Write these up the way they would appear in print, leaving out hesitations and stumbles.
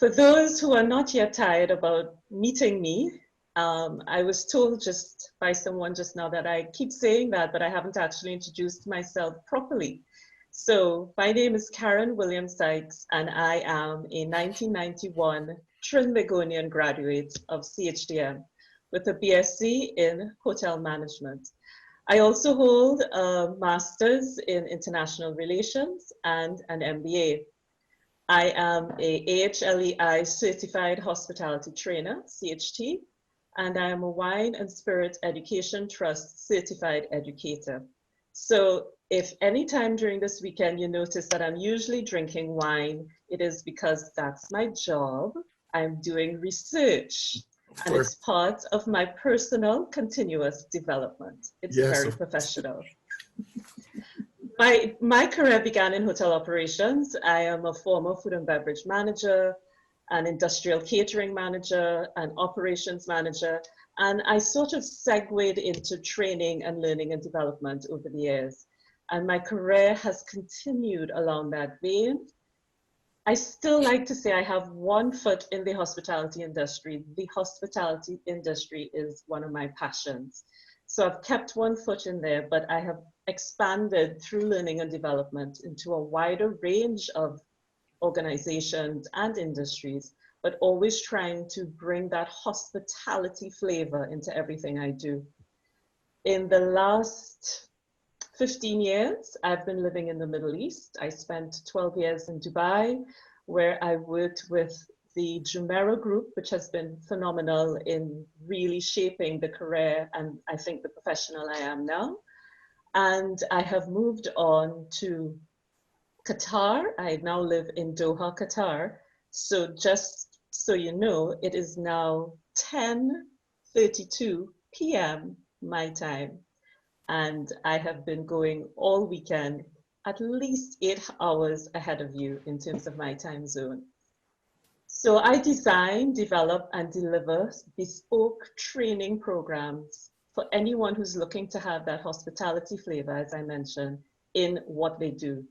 For those who are not yet tired about meeting me, I was told just by someone just now that I keep saying that, but I haven't actually introduced myself properly. So my name is Karyn Williams-Sykes, and I am a 1991 Trinidadian graduate of CHTM with a BSc in Hotel Management. I also hold a Master's in International Relations and an MBA. I am a AHLEI Certified Hospitality Trainer, CHT, and I am a Wine and Spirit Education Trust Certified Educator. So if any time during this weekend you notice that I'm usually drinking wine, it is because that's my job. I'm doing research, and it's part of my personal continuous development. It's very professional. My career began in hotel operations. I am a former food and beverage manager, an industrial catering manager, an operations manager, and I sort of segued into training and learning and development over the years. And my career has continued along that vein. I still like to say I have one foot in the hospitality industry. The hospitality industry is one of my passions. So I've kept one foot in there, but I have expanded through learning and development into a wider range of organizations and industries, but always trying to bring that hospitality flavor into everything I do. In the last 15 years, I've been living in the Middle East. I spent 12 years in Dubai, where I worked with the Jumeirah Group, which has been phenomenal in really shaping the career and I think the professional I am now. And I have moved on to Qatar. I now live in Doha, Qatar. So just so you know, it is now 10:32 p.m. my time. And I have been going all weekend, at least 8 hours ahead of you in terms of my time zone. So I design, develop, and deliver bespoke training programs for anyone who's looking to have that hospitality flavor, as I mentioned, in what they do.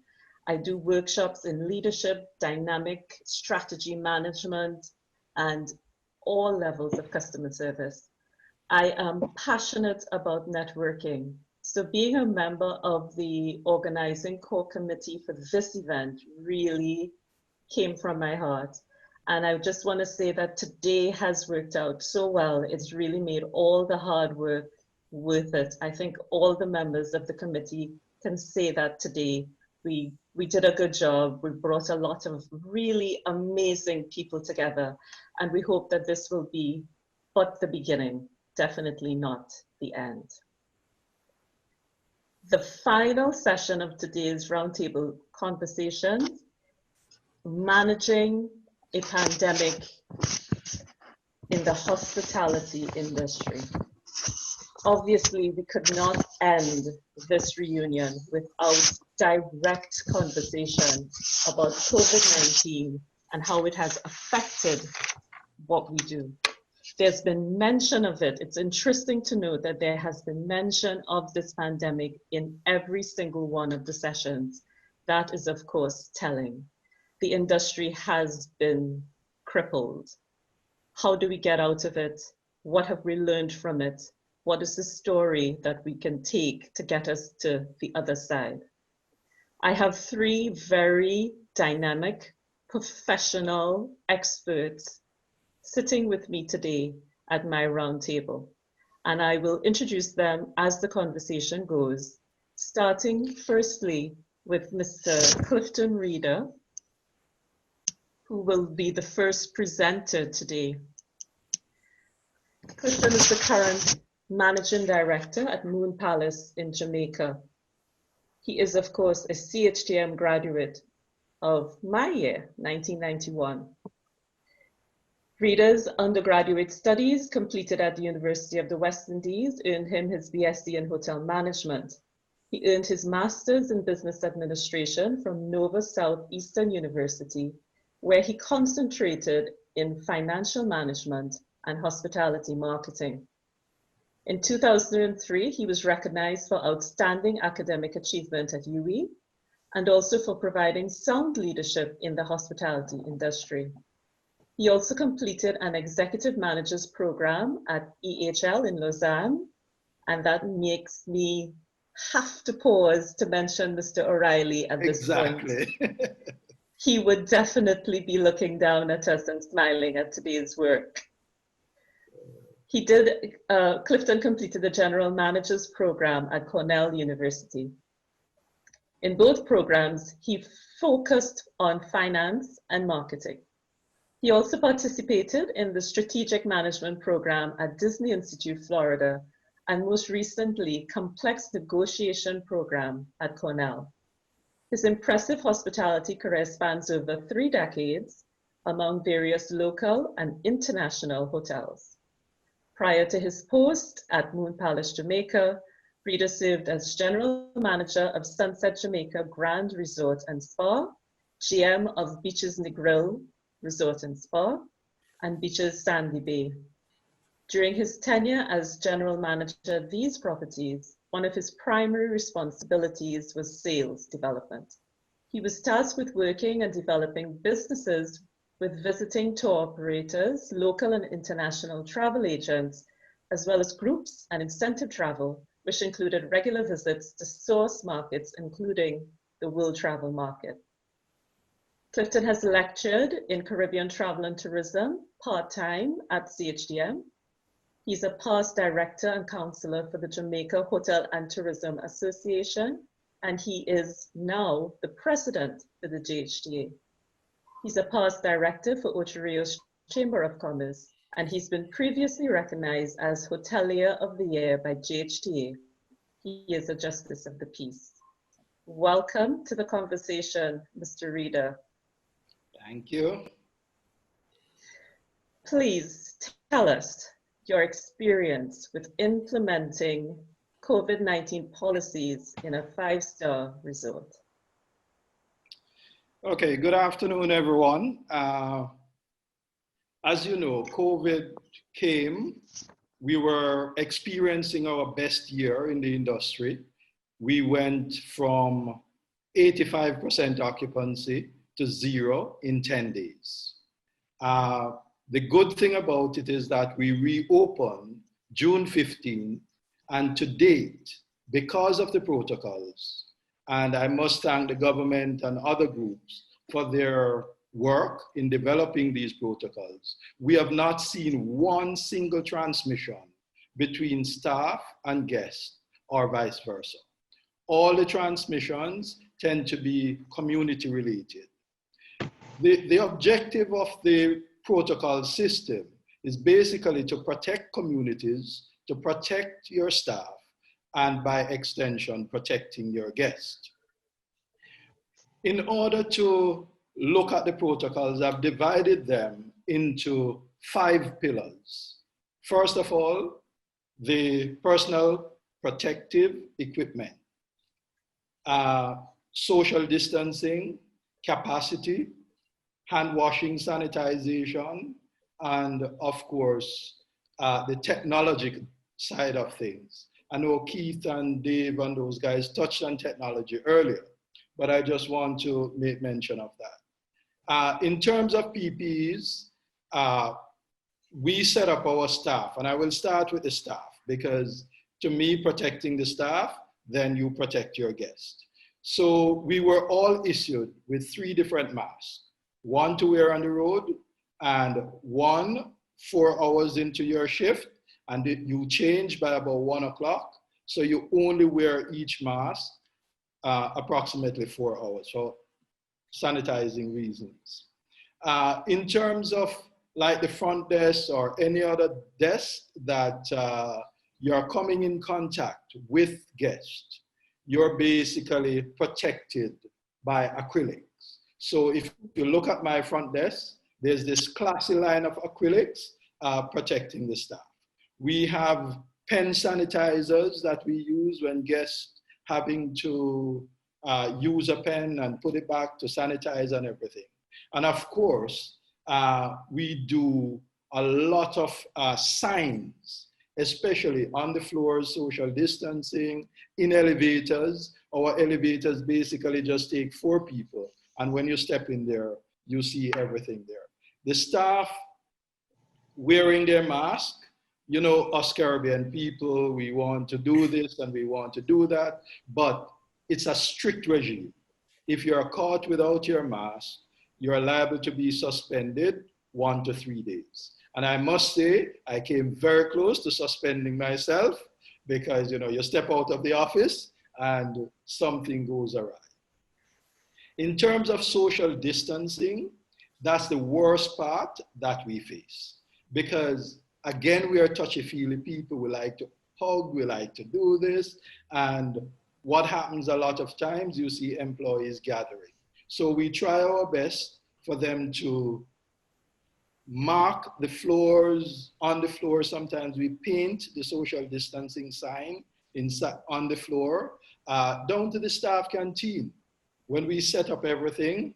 I do workshops in leadership, dynamic strategy management, and all levels of customer service. I am passionate about networking. So being a member of the organizing core committee for this event really came from my heart. And I just want to say that today has worked out so well. It's really made all the hard work worth it. I think all the members of the committee can say that today. We did a good job. We brought a lot of really amazing people together. And we hope that this will be but the beginning, definitely not the end. The final session of today's roundtable conversation, managing a pandemic in the hospitality industry. Obviously, we could not end this reunion without direct conversation about COVID-19 and how it has affected what we do. There's been mention of it. It's interesting to note that there has been mention of this pandemic in every single one of the sessions. That is, of course, telling. The industry has been crippled. How do we get out of it? What have we learned from it? What is the story that we can take to get us to the other side? I have three very dynamic, professional experts sitting with me today at my round table. And I will introduce them as the conversation goes, starting firstly with Mr. Clifton Reader, who will be the first presenter today. Clifton is the current Managing Director at Moon Palace in Jamaica. He is, of course, a CHTM graduate of my year, 1991. Reader's undergraduate studies completed at the University of the West Indies earned him his BSc in Hotel Management. He earned his Master's in Business Administration from Nova Southeastern University, where he concentrated in financial management and hospitality marketing. In 2003, he was recognized for outstanding academic achievement at UWI and also for providing sound leadership in the hospitality industry. He also completed an executive manager's program at EHL in Lausanne, and that makes me have to pause to mention Mr. O'Reilly at this point. He would definitely be looking down at us and smiling at today's work. He did, Clifton completed the General Manager's Program at Cornell University. In both programs, he focused on finance and marketing. He also participated in the Strategic Management Program at Disney Institute, Florida, and most recently, Complex Negotiation Program at Cornell. His impressive hospitality career spans over 3 decades among various local and international hotels. Prior to his post at Moon Palace, Jamaica, Reader served as General Manager of Sunset Jamaica Grand Resort and Spa, GM of Beaches Negril Resort and Spa, and Beaches Sandy Bay. During his tenure as General Manager of these properties, one of his primary responsibilities was sales development. He was tasked with working and developing businesses with visiting tour operators, local and international travel agents, as well as groups and incentive travel, which included regular visits to source markets, including the world travel market. Clifton has lectured in Caribbean travel and tourism part-time at CHTM. He's a past director and counselor for the Jamaica Hotel and Tourism Association, and he is now the president for the JHTA. He's a past director for Ocho Chamber of Commerce, and he's been previously recognized as Hotelier of the Year by JHTA. He is a Justice of the Peace. Welcome to the conversation, Mr. Reader. Thank you. Please tell us your experience with implementing COVID-19 policies in a 5-star resort. Okay, good afternoon, everyone. As you know, COVID came. We were experiencing our best year in the industry. We went from 85% occupancy to 0 in 10 days. The good thing about it is that we reopened June 15, and to date, because of the protocols, and I must thank the government and other groups for their work in developing these protocols, we have not seen one single transmission between staff and guests or vice versa. All the transmissions tend to be community related. The objective of the protocol system is basically to protect communities, to protect your staff, and by extension, protecting your guests. In order to look at the protocols, I've divided them into 5 pillars. First of all, the personal protective equipment, social distancing, capacity, hand washing, sanitization, and of course, the technology side of things. I know Keith and Dave and those guys touched on technology earlier, but I just want to make mention of that. In terms of PPEs, we set up our staff, and I will start with the staff because to me, protecting the staff, then you protect your guests. So we were all issued with 3 different masks. 1 to wear on the road, and 1 4 hours into your shift, and you change by about 1 o'clock. So you only wear each mask approximately 4 hours for sanitizing reasons. In terms of like the front desk or any other desk that you're coming in contact with guests, you're basically protected by acrylics. So if you look at my front desk, there's this classy line of acrylics protecting the staff. We have pen sanitizers that we use when guests having to use a pen and put it back to sanitize and everything. And of course, we do a lot of signs, especially on the floors, social distancing, in elevators. Our elevators basically just take 4 people. And when you step in there, you see everything there. The staff wearing their mask, you know, us Caribbean people, we want to do this and we want to do that, but it's a strict regime. If you're caught without your mask, you're liable to be suspended 1 to 3 days. And I must say, I came very close to suspending myself because, you know, you step out of the office and something goes awry. In terms of social distancing, that's the worst part that we face. Because again, we are touchy-feely people. We like to hug, we like to do this. And what happens a lot of times, you see employees gathering. So we try our best for them to mark the floors. On the floor, sometimes we paint the social distancing sign on the floor, down to the staff canteen. When we set up everything,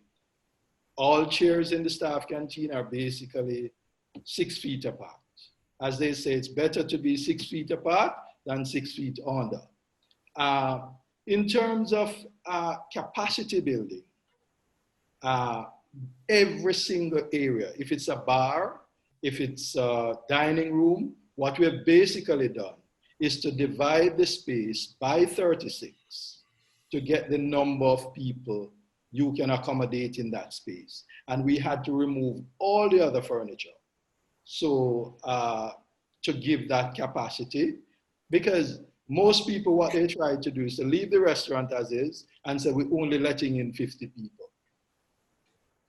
all chairs in the staff canteen are basically 6 feet apart. As they say, it's better to be 6 feet apart than 6 feet under. In terms of capacity building, every single area, if it's a bar, if it's a dining room, what we have basically done is to divide the space by 36 to get the number of people you can accommodate in that space. And we had to remove all the other furniture. So to give that capacity, because most people, what they try to do is to leave the restaurant as is and say, we're only letting in 50 people.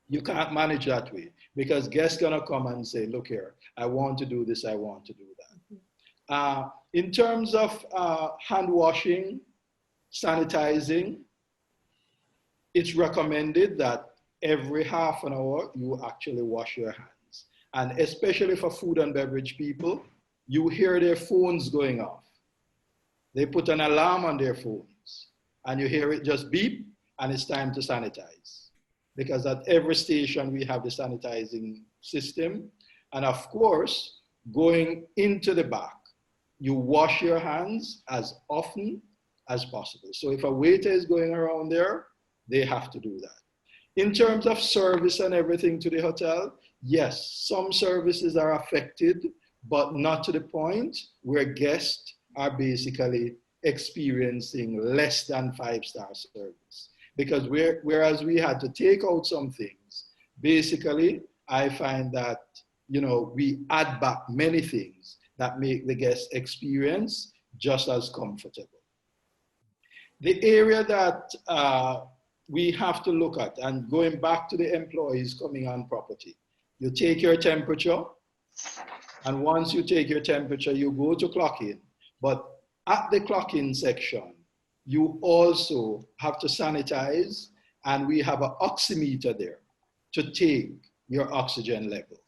You can't manage that way because guests gonna come and say, look here, I want to do this, I want to do that. In terms of hand washing, sanitizing, it's recommended that every half an hour you actually wash your hands. And especially for food and beverage people, you hear their phones going off. They put an alarm on their phones and you hear it just beep and it's time to sanitize. Because at every station we have the sanitizing system. And of course, going into the back, you wash your hands as often as possible. So if a waiter is going around there, they have to do that. In terms of service and everything to the hotel, yes, some services are affected, but not to the point where guests are basically experiencing less than 5-star service. Because whereas we had to take out some things, basically, I find that, you know, we add back many things that make the guest experience just as comfortable. The area that we have to look at, and going back to the employees coming on property, you take your temperature, and once you take your temperature, you go to clock in. But at the clock in section, you also have to sanitize, and we have an oximeter there to take your oxygen level.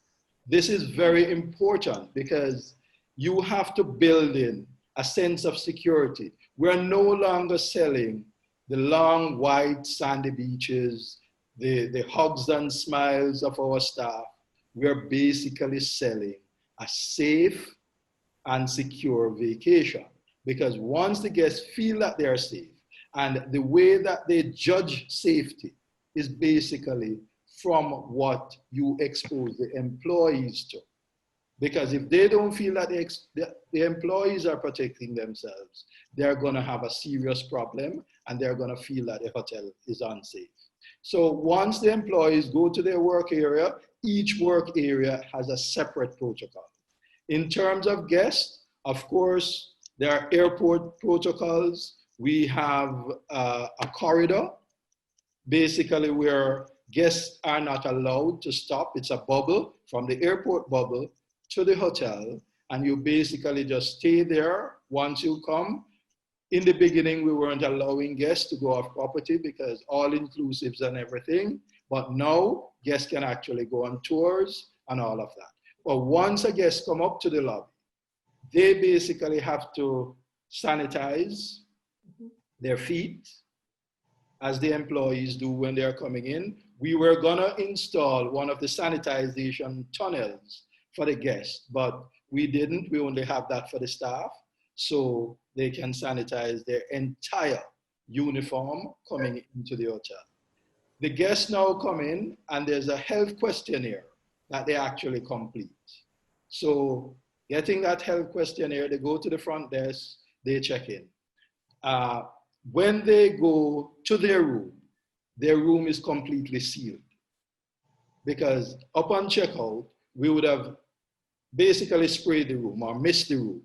This is very important because you have to build in a sense of security. We're no longer selling the long, white, sandy beaches, the hugs and smiles of our staff. We're basically selling a safe and secure vacation. Because once the guests feel that they are safe, and the way that they judge safety is basically from what you expose the employees to. Because if they don't feel that the employees are protecting themselves, they're gonna have a serious problem and they're gonna feel that the hotel is unsafe. So once the employees go to their work area, each work area has a separate protocol. In terms of guests, of course, there are airport protocols. We have a corridor, basically where guests are not allowed to stop. It's a bubble from the airport bubble to the hotel, and you basically just stay there once you come. In the beginning, we weren't allowing guests to go off property because all inclusives and everything, but now guests can actually go on tours and all of that. But once a guest come up to the lobby, they basically have to sanitize their feet as the employees do when they're coming in. We were gonna install one of the sanitization tunnels for the guests, but we didn't. We only have that for the staff, so they can sanitize their entire uniform coming into the hotel. The guests now come in and there's a health questionnaire that they actually complete. So getting that health questionnaire, they go to the front desk, they check in. When they go to their room is completely sealed, because upon checkout, we would have basically sprayed the room or mist the room.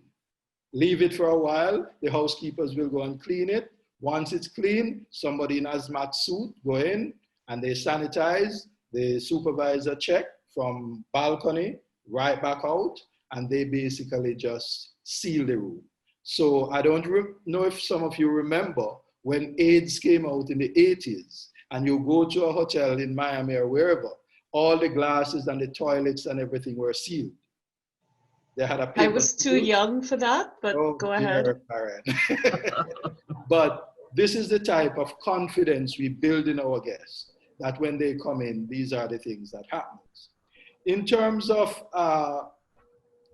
Leave it for a while, the housekeepers will go and clean it. Once it's clean, somebody in hazmat suit go in and they sanitize, the supervisor check from balcony right back out, and they basically just seal the room. So I don't know if some of you remember when AIDS came out in the 80s, and you go to a hotel in Miami or wherever, all the glasses and the toilets and everything were sealed. They had a paper. I was too young for that, but go ahead. Karyn. But this is the type of confidence we build in our guests, that when they come in, these are the things that happen. In terms of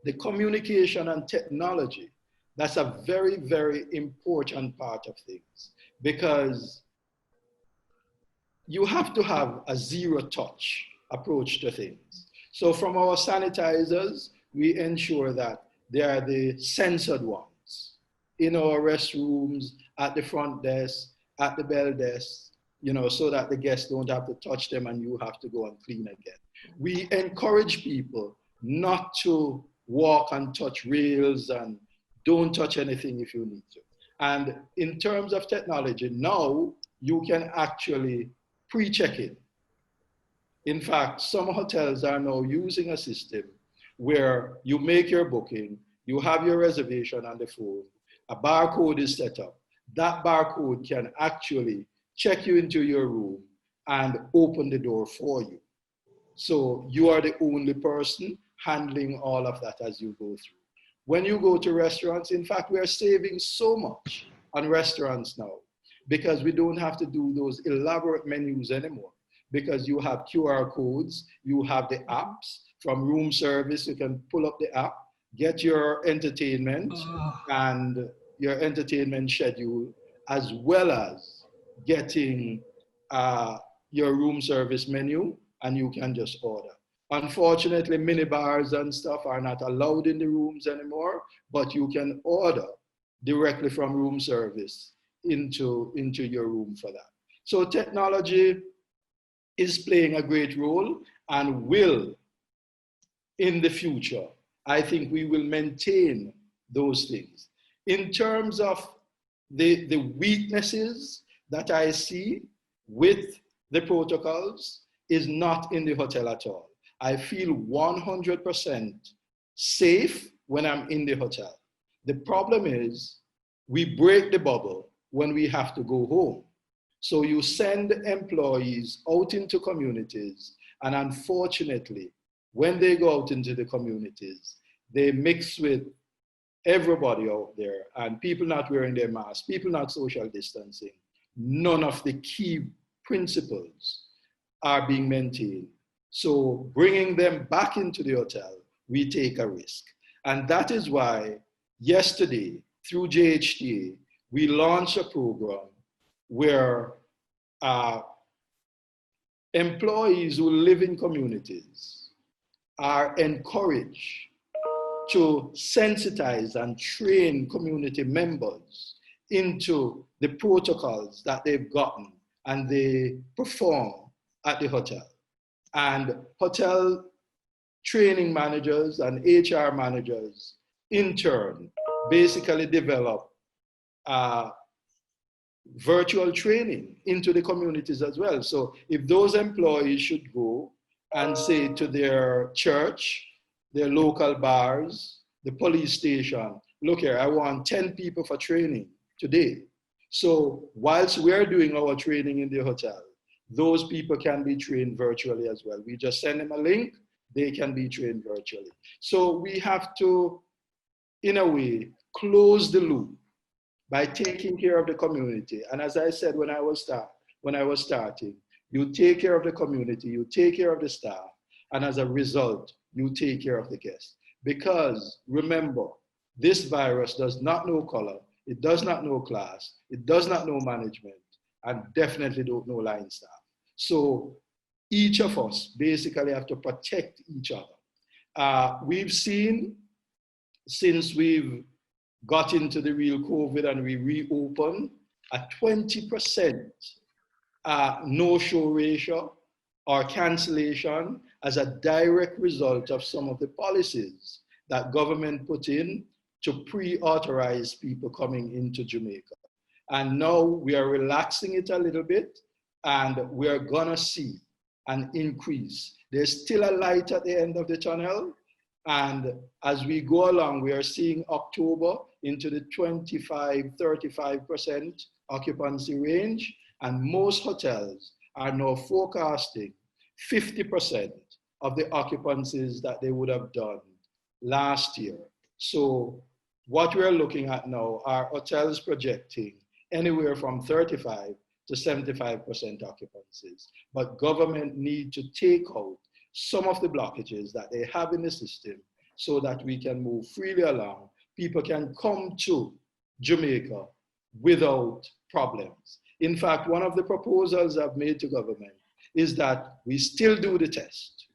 the communication and technology, that's a very, very important part of things, because you have to have a zero-touch approach to things. So from our sanitizers, we ensure that they are the censored ones in our restrooms, at the front desk, at the bell desk, you know, so that the guests don't have to touch them and you have to go and clean again. We encourage people not to walk and touch rails, and don't touch anything if you need to. And in terms of technology, now you can actually pre-check in. In fact, some hotels are now using a system where you make your booking, you have your reservation on the phone, a barcode is set up. That barcode can actually check you into your room and open the door for you. So you are the only person handling all of that as you go through. When you go to restaurants, in fact, we are saving so much on restaurants now, because we don't have to do those elaborate menus anymore, because you have QR codes, you have the apps. From room service, you can pull up the app, get your entertainment and your entertainment schedule, as well as getting your room service menu, and you can just order. Unfortunately, minibars and stuff are not allowed in the rooms anymore, but you can order directly from room service into your room for that. So technology is playing a great role, and will, in the future, I think we will maintain those things. In terms of the weaknesses that I see with the protocols is not in the hotel at all. I feel 100% safe when I'm in the hotel. The problem is we break the bubble when we have to go home. So you send employees out into communities, and unfortunately, when they go out into the communities, they mix with everybody out there, and people not wearing their masks, people not social distancing. None of the key principles are being maintained. So bringing them back into the hotel, we take a risk. And that is why yesterday, through JHTA, we launched a program where employees who live in communities are encouraged to sensitize and train community members into the protocols that they've gotten and they perform at the hotel. And hotel training managers and HR managers, in turn, basically develop virtual training into the communities as well. So if those employees should go and say to their church, their local bars, the police station, look here, I want 10 people for training today. So whilst we're doing our training in the hotel, those people can be trained virtually as well. We just send them a link, they can be trained virtually. So we have to, in a way, close the loop by taking care of the community. And as I said when I was starting, you take care of the community, you take care of the staff, and as a result, you take care of the guests. Because remember, this virus does not know color, it does not know class, it does not know management, and definitely don't know line staff. So each of us basically have to protect each other. We've seen, since we've got into the real COVID and we reopened, a 20% no-show ratio or cancellation as a direct result of some of the policies that government put in to pre-authorize people coming into Jamaica. And now we are relaxing it a little bit, and we are gonna see an increase. There's still a light at the end of the tunnel, and as we go along, we are seeing October into the 25-35% occupancy range, and most hotels are now forecasting 50% of the occupancies that they would have done last year. So what we're looking at now are hotels projecting anywhere from 35 to 75% occupancies. But government need to take out some of the blockages that they have in the system so that we can move freely along. People can come to Jamaica without problems. In fact, one of the proposals I've made to government is that we still do the test,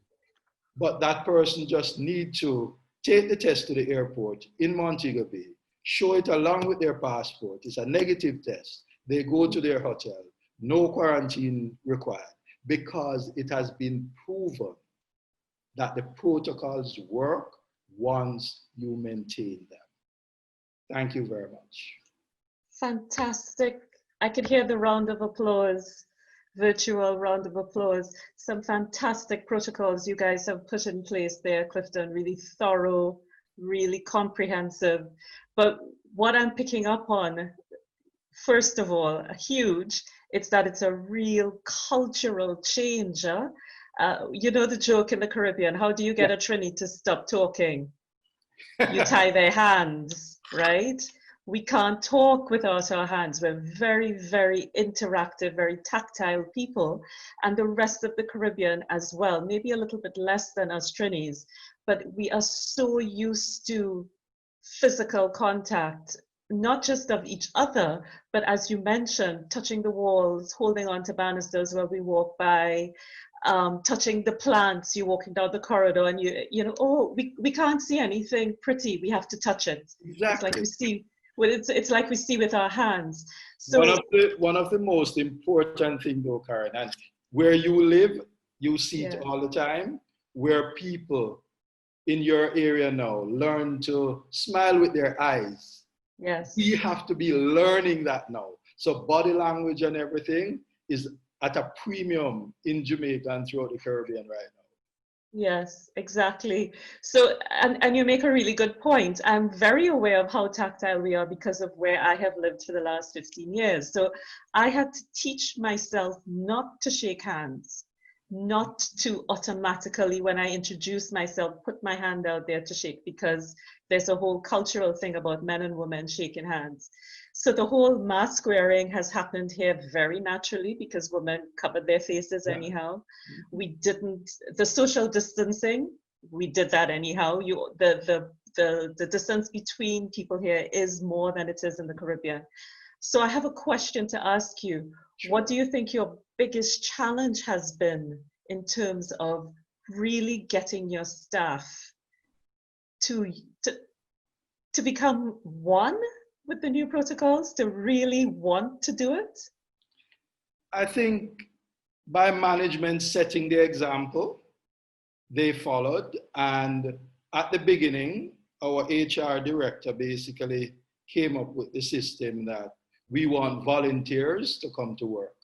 but that person just need to take the test to the airport in Montego Bay, show it along with their passport. It's a negative test. They go to their hotel, no quarantine required, because it has been proven that the protocols work once you maintain them. Thank you very much. Fantastic. I could hear the round of applause, virtual round of applause. Some fantastic protocols you guys have put in place there, Clifton, really thorough, really comprehensive. But what I'm picking up on, first of all, huge, it's that it's a real cultural change. You know the joke in the Caribbean, how do you get a Trini to stop talking? You tie their hands, right? We can't talk without our hands. We're very, very interactive, very tactile people. And the rest of the Caribbean as well, maybe a little bit less than us Trinis, but we are so used to physical contact, not just of each other, but as you mentioned, touching the walls, holding on to banisters while we walk by, touching the plants, you're walking down the corridor and you know, oh, we can't see anything pretty, we have to touch it. Exactly. It's like we see, well, it's like we see with our hands. So one of the most important things though, Karyn, and where you live, you see it all the time, where people in your area now learn to smile with their eyes. Yes. We have to be learning that now. So body language and everything is at a premium in Jamaica and throughout the Caribbean right now. Yes, exactly. So, and you make a really good point. I'm very aware of how tactile we are because of where I have lived for the last 15 years. So I had to teach myself not to shake hands, not to automatically, when I introduce myself, put my hand out there to shake, because there's a whole cultural thing about men and women shaking hands. So the whole mask wearing has happened here very naturally because women covered their faces anyhow. We didn't, the social distancing, we did that anyhow. The distance between people here is more than it is in the Caribbean. So I have a question to ask you. Sure. What do you think your biggest challenge has been in terms of really getting your staff to become one with the new protocols, to really want to do it? I think by management setting the example, they followed. And at the beginning, our HR director basically came up with the system that we want volunteers to come to work.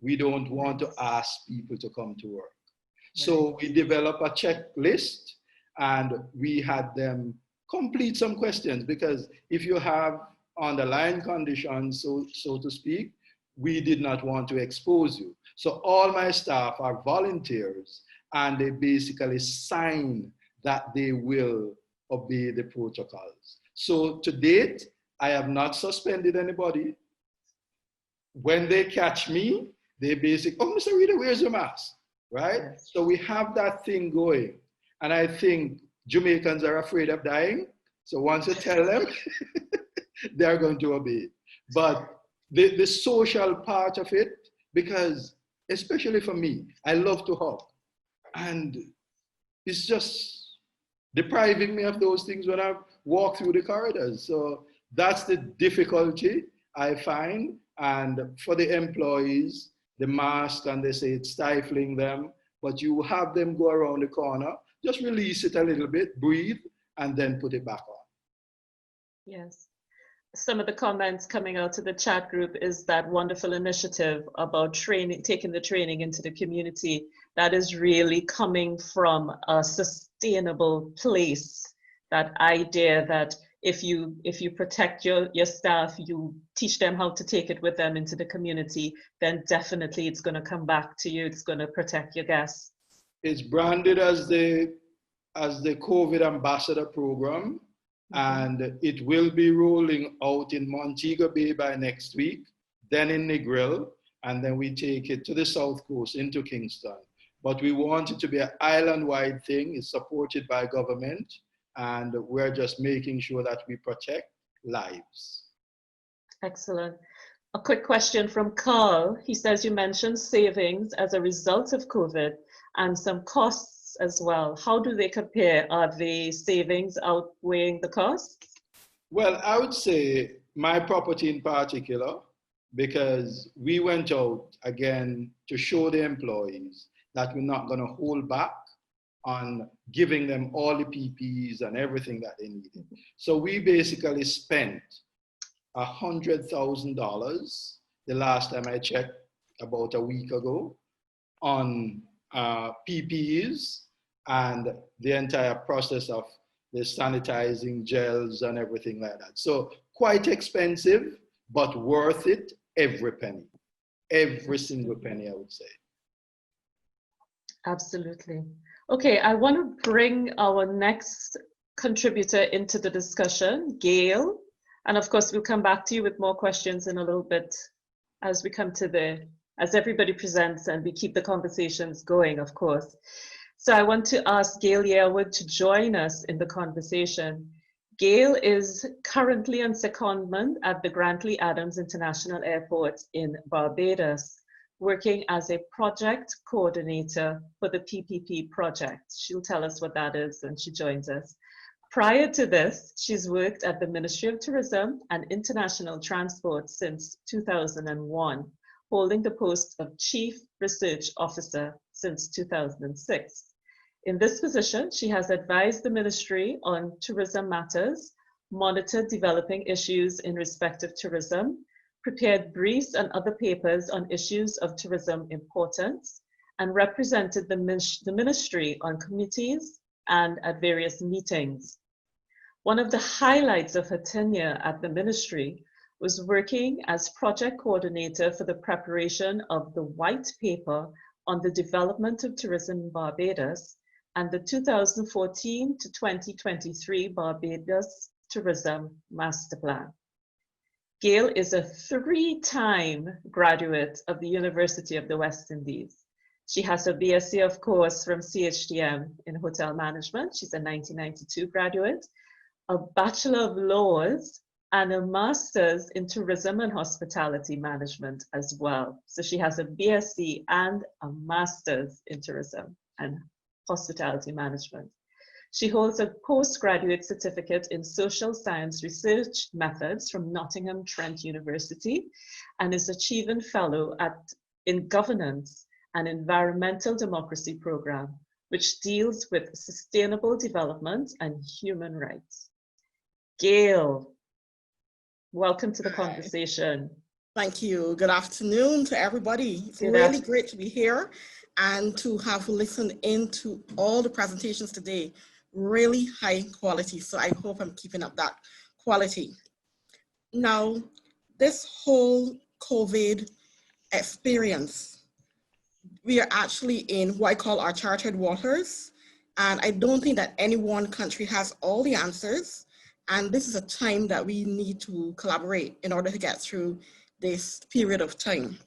We don't want to ask people to come to work. So we developed a checklist and we had them complete some questions, because if you have underlying conditions, so to speak, we did not want to expose you. So all my staff are volunteers and they basically sign that they will obey the protocols. So to date, I have not suspended anybody. When they catch me, they basically, oh, Mr. Reader, where's your mask? Right? Yes. So we have that thing going. And I think Jamaicans are afraid of dying. So once you tell them, they're going to obey. But the social part of it, because especially for me, I love to hug. And it's just depriving me of those things when I walk through the corridors. So that's the difficulty I find. And for the employees, the mask, and they say it's stifling them, but you have them go around the corner, just release it a little bit, breathe, and then put it back on. Yes. Some of the comments coming out of the chat group is that wonderful initiative about training, taking the training into the community. That is really coming from a sustainable place. That idea that if you protect your staff, you teach them how to take it with them into the community, then definitely it's going to come back to you. It's going to protect your guests. It's branded as the COVID ambassador program. And it will be rolling out in Montego Bay by next week, then in Negril, and then we take it to the South Coast into Kingston. But we want it to be an island-wide thing. It's supported by government, and we're just making sure that we protect lives. Excellent. A quick question from Carl. He says you mentioned savings as a result of COVID and some costs as well. How do they compare? Are the savings outweighing the costs? Well, I would say my property in particular, because we went out again to show the employees that we're not going to hold back on giving them all the PPEs and everything that they needed. So we basically spent $100,000 the last time I checked, about a week ago, on PPEs and the entire process of the sanitizing gels and everything like that. So quite expensive, but worth it every penny. Every single penny, I would say. Absolutely. Okay, I want to bring our next contributor into the discussion, Gale. And of course, we'll come back to you with more questions in a little bit as we come to as everybody presents and we keep the conversations going, of course. So I want to ask Gale Yearwood to join us in the conversation. Gale is currently on secondment at the Grantley Adams International Airport in Barbados, working as a project coordinator for the PPP project. She'll tell us what that is when she joins us. Prior to this, she's worked at the Ministry of Tourism and International Transport since 2001, holding the post of Chief Research Officer since 2006. In this position, she has advised the ministry on tourism matters, monitored developing issues in respect of tourism, prepared briefs and other papers on issues of tourism importance, and represented the ministry on committees and at various meetings. One of the highlights of her tenure at the ministry was working as project coordinator for the preparation of the white paper on the development of tourism in Barbados and the 2014 to 2023 Barbados Tourism Master Plan. Gale is a 3-time graduate of the University of the West Indies. She has a BSc, of course, from CHTM in hotel management. She's a 1992 graduate, a Bachelor of Laws, and a Master's in Tourism and Hospitality Management as well. So she has a BSc and a Master's in Tourism and Hospitality Management. She holds a postgraduate certificate in social science research methods from Nottingham Trent University and is Achieving Fellow in Governance and Environmental Democracy Program, which deals with sustainable development and human rights. Gale, welcome to the conversation. Thank you. Good afternoon to everybody. It's really great to be here and to have listened into all the presentations today. Really high quality. So I hope I'm keeping up that quality. Now, this whole COVID experience, we are actually in what I call our chartered waters. And I don't think that any one country has all the answers. And this is a time that we need to collaborate in order to get through this period of time.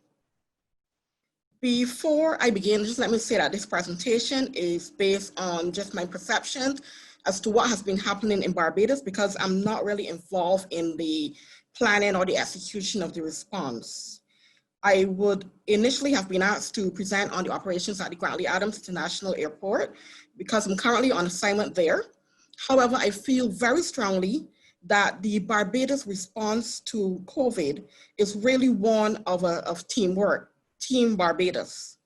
Before I begin, just let me say that this presentation is based on just my perception as to what has been happening in Barbados, because I'm not really involved in the planning or the execution of the response. I would initially have been asked to present on the operations at the Grantley Adams International Airport because I'm currently on assignment there. However, I feel very strongly that the Barbados response to COVID is really one of teamwork, Team Barbados.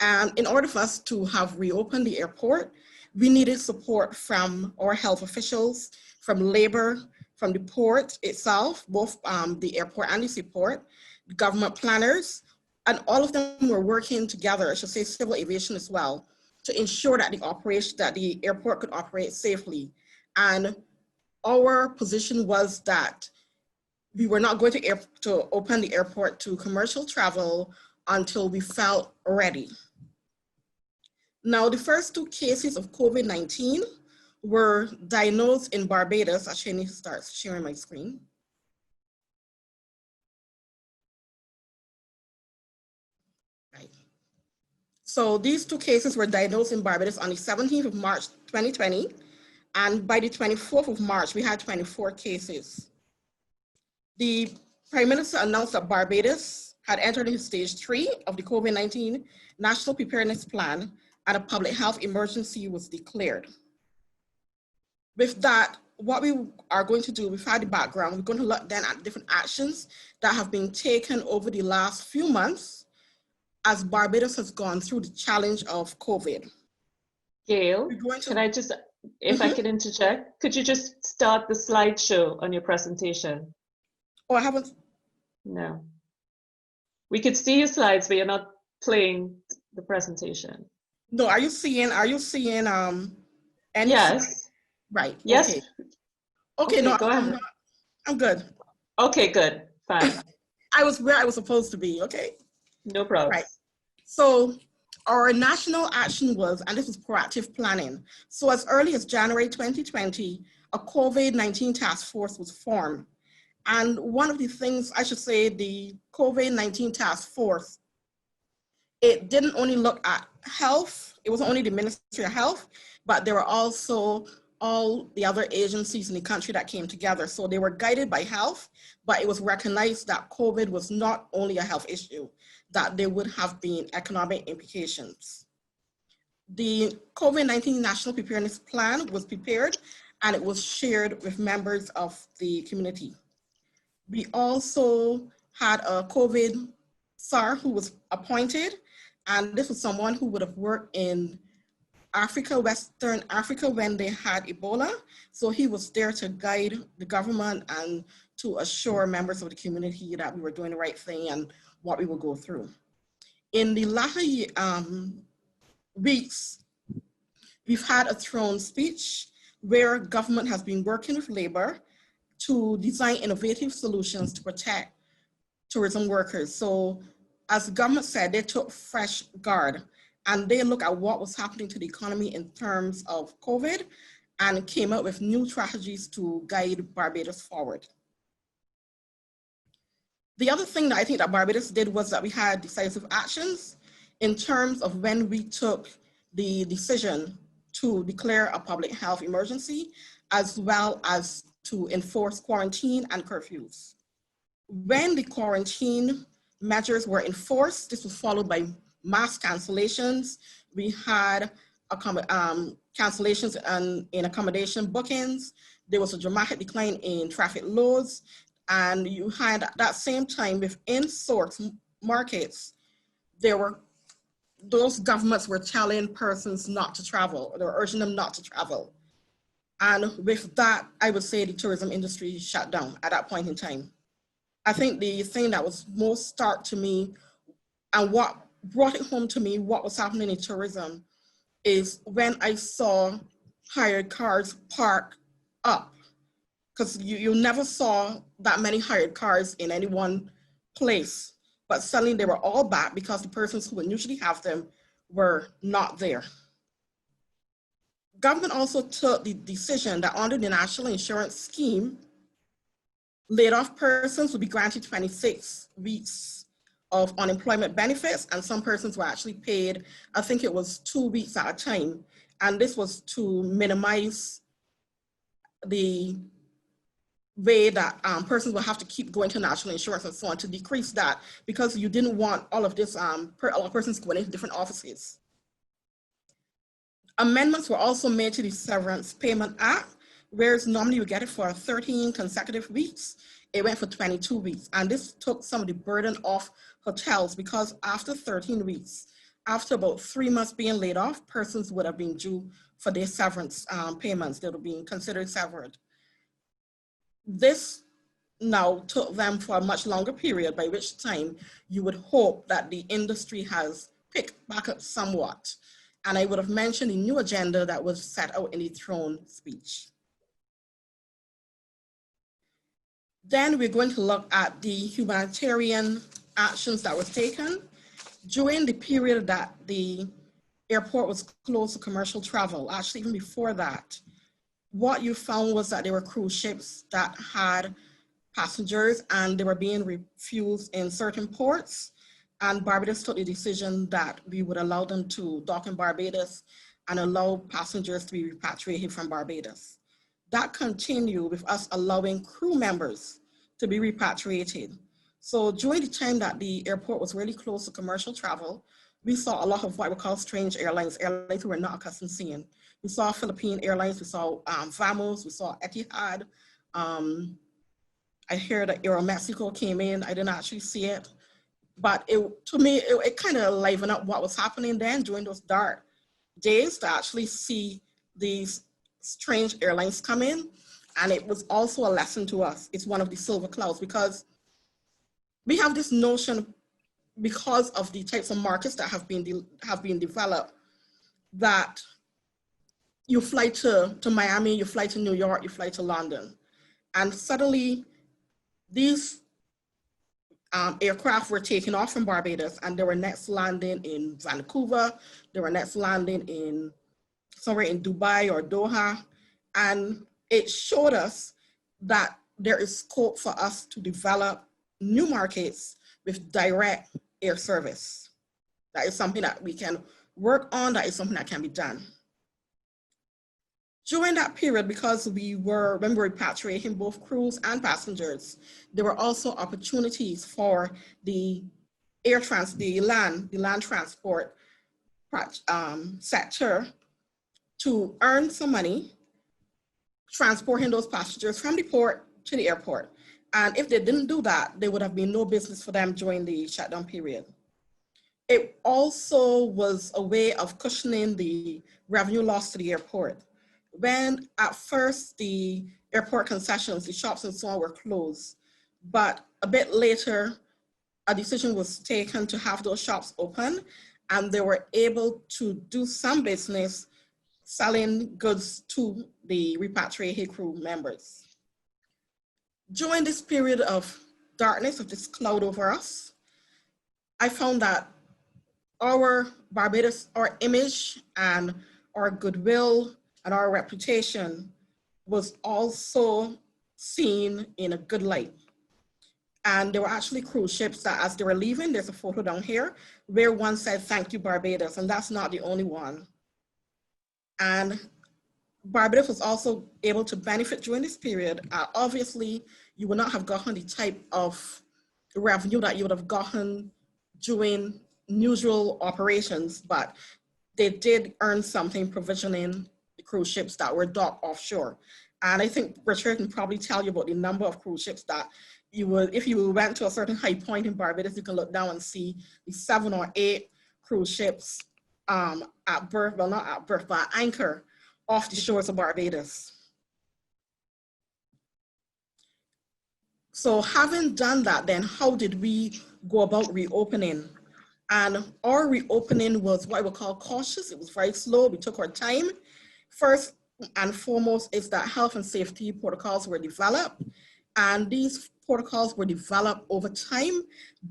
And in order for us to have reopened the airport, we needed support from our health officials, from labor, from the port itself, both the airport and the seaport, the government planners, and all of them were working together, I should say civil aviation as well, to ensure that the airport could operate safely. And our position was that we were not going to open the airport to commercial travel until we felt ready. Now, the first 2 cases of COVID-19 were diagnosed in Barbados. Actually, I need to start sharing my screen. Right. So these 2 cases were diagnosed in Barbados on the 17th of March, 2020. And by the 24th of March, we had 24 cases. The Prime Minister announced that Barbados had entered into stage 3 of the COVID-19 National Preparedness Plan, and a public health emergency was declared. With that, what we are going to do, we've had the background, we're going to look then at different actions that have been taken over the last few months as Barbados has gone through the challenge of COVID. Gale, can I just, if I could interject, could you just start the slideshow on your presentation? Oh, I haven't. No. We could see your slides, but you're not playing the presentation. No, are you seeing any? Yes. Right. Yes. Okay, no, go ahead. I'm good. Okay, good. Fine. I was where I was supposed to be. Okay. No problem. Right. So our national action was, and this was proactive planning. So as early as January 2020, a COVID-19 task force was formed. And one of the things, I should say, the COVID-19 task force, it didn't only look at health, it wasn't only the Ministry of Health, but there were also all the other agencies in the country that came together. So they were guided by health, but it was recognized that COVID was not only a health issue, that there would have been economic implications. The COVID-19 National Preparedness Plan was prepared and it was shared with members of the community. We also had a COVID SAR who was appointed, and this was someone who would have worked in Africa, Western Africa, when they had Ebola. So he was there to guide the government and to assure members of the community that we were doing the right thing and what we would go through. In the latter weeks, we've had a throne speech where government has been working with labor to design innovative solutions to protect tourism workers. So as the government said, they took fresh guard and they looked at what was happening to the economy in terms of COVID and came up with new strategies to guide Barbados forward. The other thing that I think that Barbados did was that we had decisive actions in terms of when we took the decision to declare a public health emergency, as well as to enforce quarantine and curfews. When the quarantine measures were enforced, this was followed by mass cancellations. We had cancellations in accommodation bookings. There was a dramatic decline in traffic loads. And you had at that same time within source markets, those governments were telling persons not to travel, or they were urging them not to travel. And with that, I would say the tourism industry shut down at that point in time. I think the thing that was most stark to me and what brought it home to me, what was happening in tourism, is when I saw hired cars park up, because you never saw that many hired cars in any one place, but suddenly they were all back because the persons who would usually have them were not there. Government also took the decision that under the National Insurance Scheme, laid off persons would be granted 26 weeks of unemployment benefits, and some persons were actually paid, I think it was 2 weeks at a time. And this was to minimize the way that persons will have to keep going to national insurance and so on to decrease that, because you didn't want all of this, a lot of persons going into different offices. Amendments were also made to the Severance Payment Act, whereas normally you get it for 13 consecutive weeks, it went for 22 weeks. And this took some of the burden off hotels, because after 13 weeks, after about 3 months being laid off, persons would have been due for their severance payments. They would have been considered severed. This now took them for a much longer period, by which time you would hope that the industry has picked back up somewhat. And I would have mentioned the new agenda that was set out in the throne speech. Then we're going to look at the humanitarian actions that was taken during the period that the airport was closed to commercial travel. Actually, even before that, what you found was that there were cruise ships that had passengers and they were being refused in certain ports. And Barbados took the decision that we would allow them to dock in Barbados and allow passengers to be repatriated from Barbados. That continued with us allowing crew members to be repatriated. So during the time that the airport was really close to commercial travel, we saw a lot of what we call strange airlines, airlines we were not accustomed to seeing. We saw Philippine Airlines, we saw Vamos, we saw Etihad. I heard that Aeromexico came in, I didn't actually see it. But to me, it kind of livened up what was happening then during those dark days to actually see these strange airlines come in. And it was also a lesson to us. It's one of the silver clouds, because we have this notion, because of the types of markets that have been developed, that you fly to Miami, you fly to New York, you fly to London. And suddenly these aircraft were taken off from Barbados and they were next landing in Vancouver, they were next landing in somewhere in Dubai or Doha. And it showed us that there is scope for us to develop new markets with direct air service. That is something that we can work on, that is something that can be done. During that period, because we were repatriating both crews and passengers, there were also opportunities for the land transport sector to earn some money transporting those passengers from the port to the airport. And if they didn't do that, there would have been no business for them during the shutdown period. It also was a way of cushioning the revenue loss to the airport. When at first the airport concessions, the shops and so on were closed, but a bit later, a decision was taken to have those shops open, and they were able to do some business selling goods to the repatriated crew members. During this period of darkness, of this cloud over us, I found that our Barbados, our image and our goodwill and our reputation was also seen in a good light. And there were actually cruise ships that as they were leaving, there's a photo down here, where one said, "Thank you, Barbados," and that's not the only one. And Barbados was also able to benefit during this period. Obviously, you would not have gotten the type of revenue that you would have gotten during usual operations, but they did earn something provisioning the cruise ships that were docked offshore. And I think Richard can probably tell you about the number of cruise ships that you would, if you went to a certain high point in Barbados, you can look down and see the 7 or 8 cruise ships at berth, well, not at berth, but at anchor off the shores of Barbados. So having done that, then how did we go about reopening? And our reopening was what we call cautious. It was very slow. We took our time. First and foremost is that health and safety protocols were developed. And these protocols were developed over time,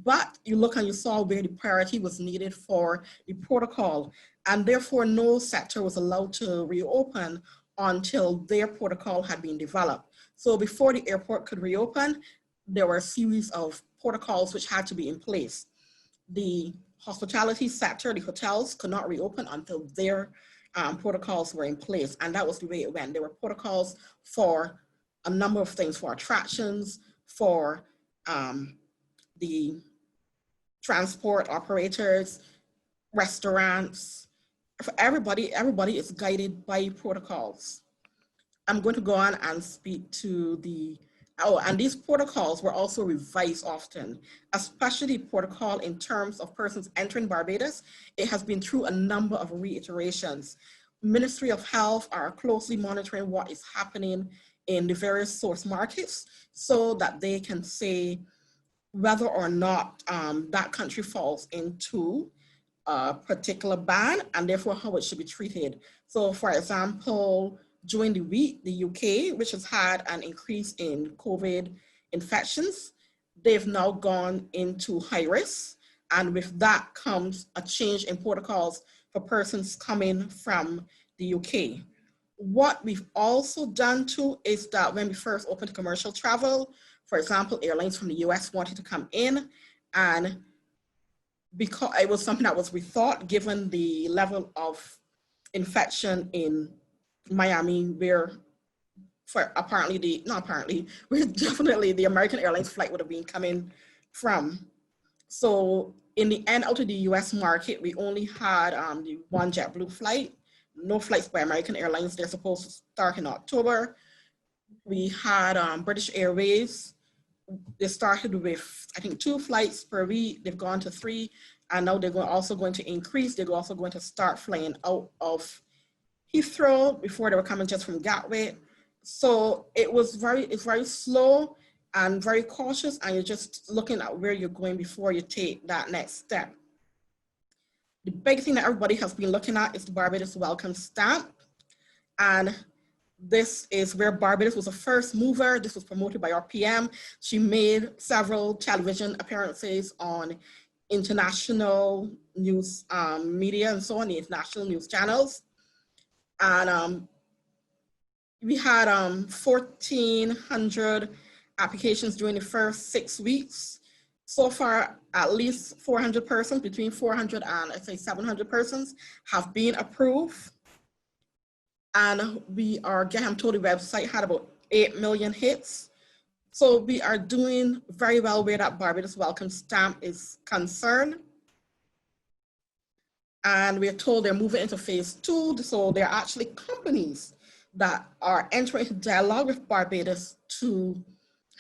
but you look and you saw where the priority was needed for the protocol. And therefore no sector was allowed to reopen until their protocol had been developed. So before the airport could reopen, there were a series of protocols which had to be in place. The hospitality sector, the hotels, could not reopen until their protocols were in place. And that was the way it went. There were protocols for a number of things for attractions, for the transport operators, restaurants, for everybody is guided by protocols. I'm going to go on and speak to and these protocols were also revised often, especially protocol in terms of persons entering Barbados. It has been through a number of reiterations. Ministry of Health are closely monitoring what is happening in the various source markets so that they can say whether or not that country falls into a particular ban and therefore how it should be treated. So for example, during the week, the UK, which has had an increase in COVID infections, they've now gone into high risk. And with that comes a change in protocols for persons coming from the UK. What we've also done too is that when we first opened commercial travel, for example, airlines from the US wanted to come in, and because it was something that was rethought given the level of infection in Miami, where where definitely the American Airlines flight would have been coming from. So in the end, out of the US market, we only had the one JetBlue flight, no flights by American Airlines. They're supposed to start in October. We had British Airways. They started with, I think, 2 flights per week. They've gone to 3, and now they're also going to increase. They're also going to start flying out of Heathrow. Before they were coming just from Gatwick. So it's very slow and very cautious, and you're just looking at where you're going before you take that next step. The big thing that everybody has been looking at is the Barbados Welcome Stamp. And this is where Barbados was a first mover. This was promoted by our PM. She made several television appearances on international news media and so on, the international news channels. And we had 1,400 applications during the first 6 weeks. So far, at least 400 persons, between 400 and I'd say 700 persons have been approved. And I'm told the website had about 8 million hits. So we are doing very well where that Barbados Welcome Stamp is concerned. And we are told they're moving into phase 2. So there are actually companies that are entering into dialogue with Barbados to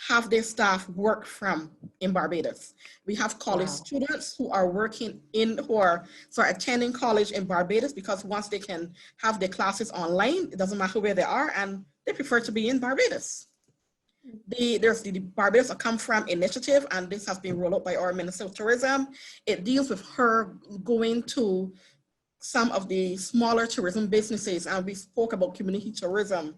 have their staff work from in Barbados. We have college students who are attending college in Barbados, because once they can have their classes online, it doesn't matter where they are, and they prefer to be in Barbados. There's the Barbados Come From initiative, and this has been rolled out by our Minister of Tourism. It deals with her going to some of the smaller tourism businesses, and we spoke about community tourism.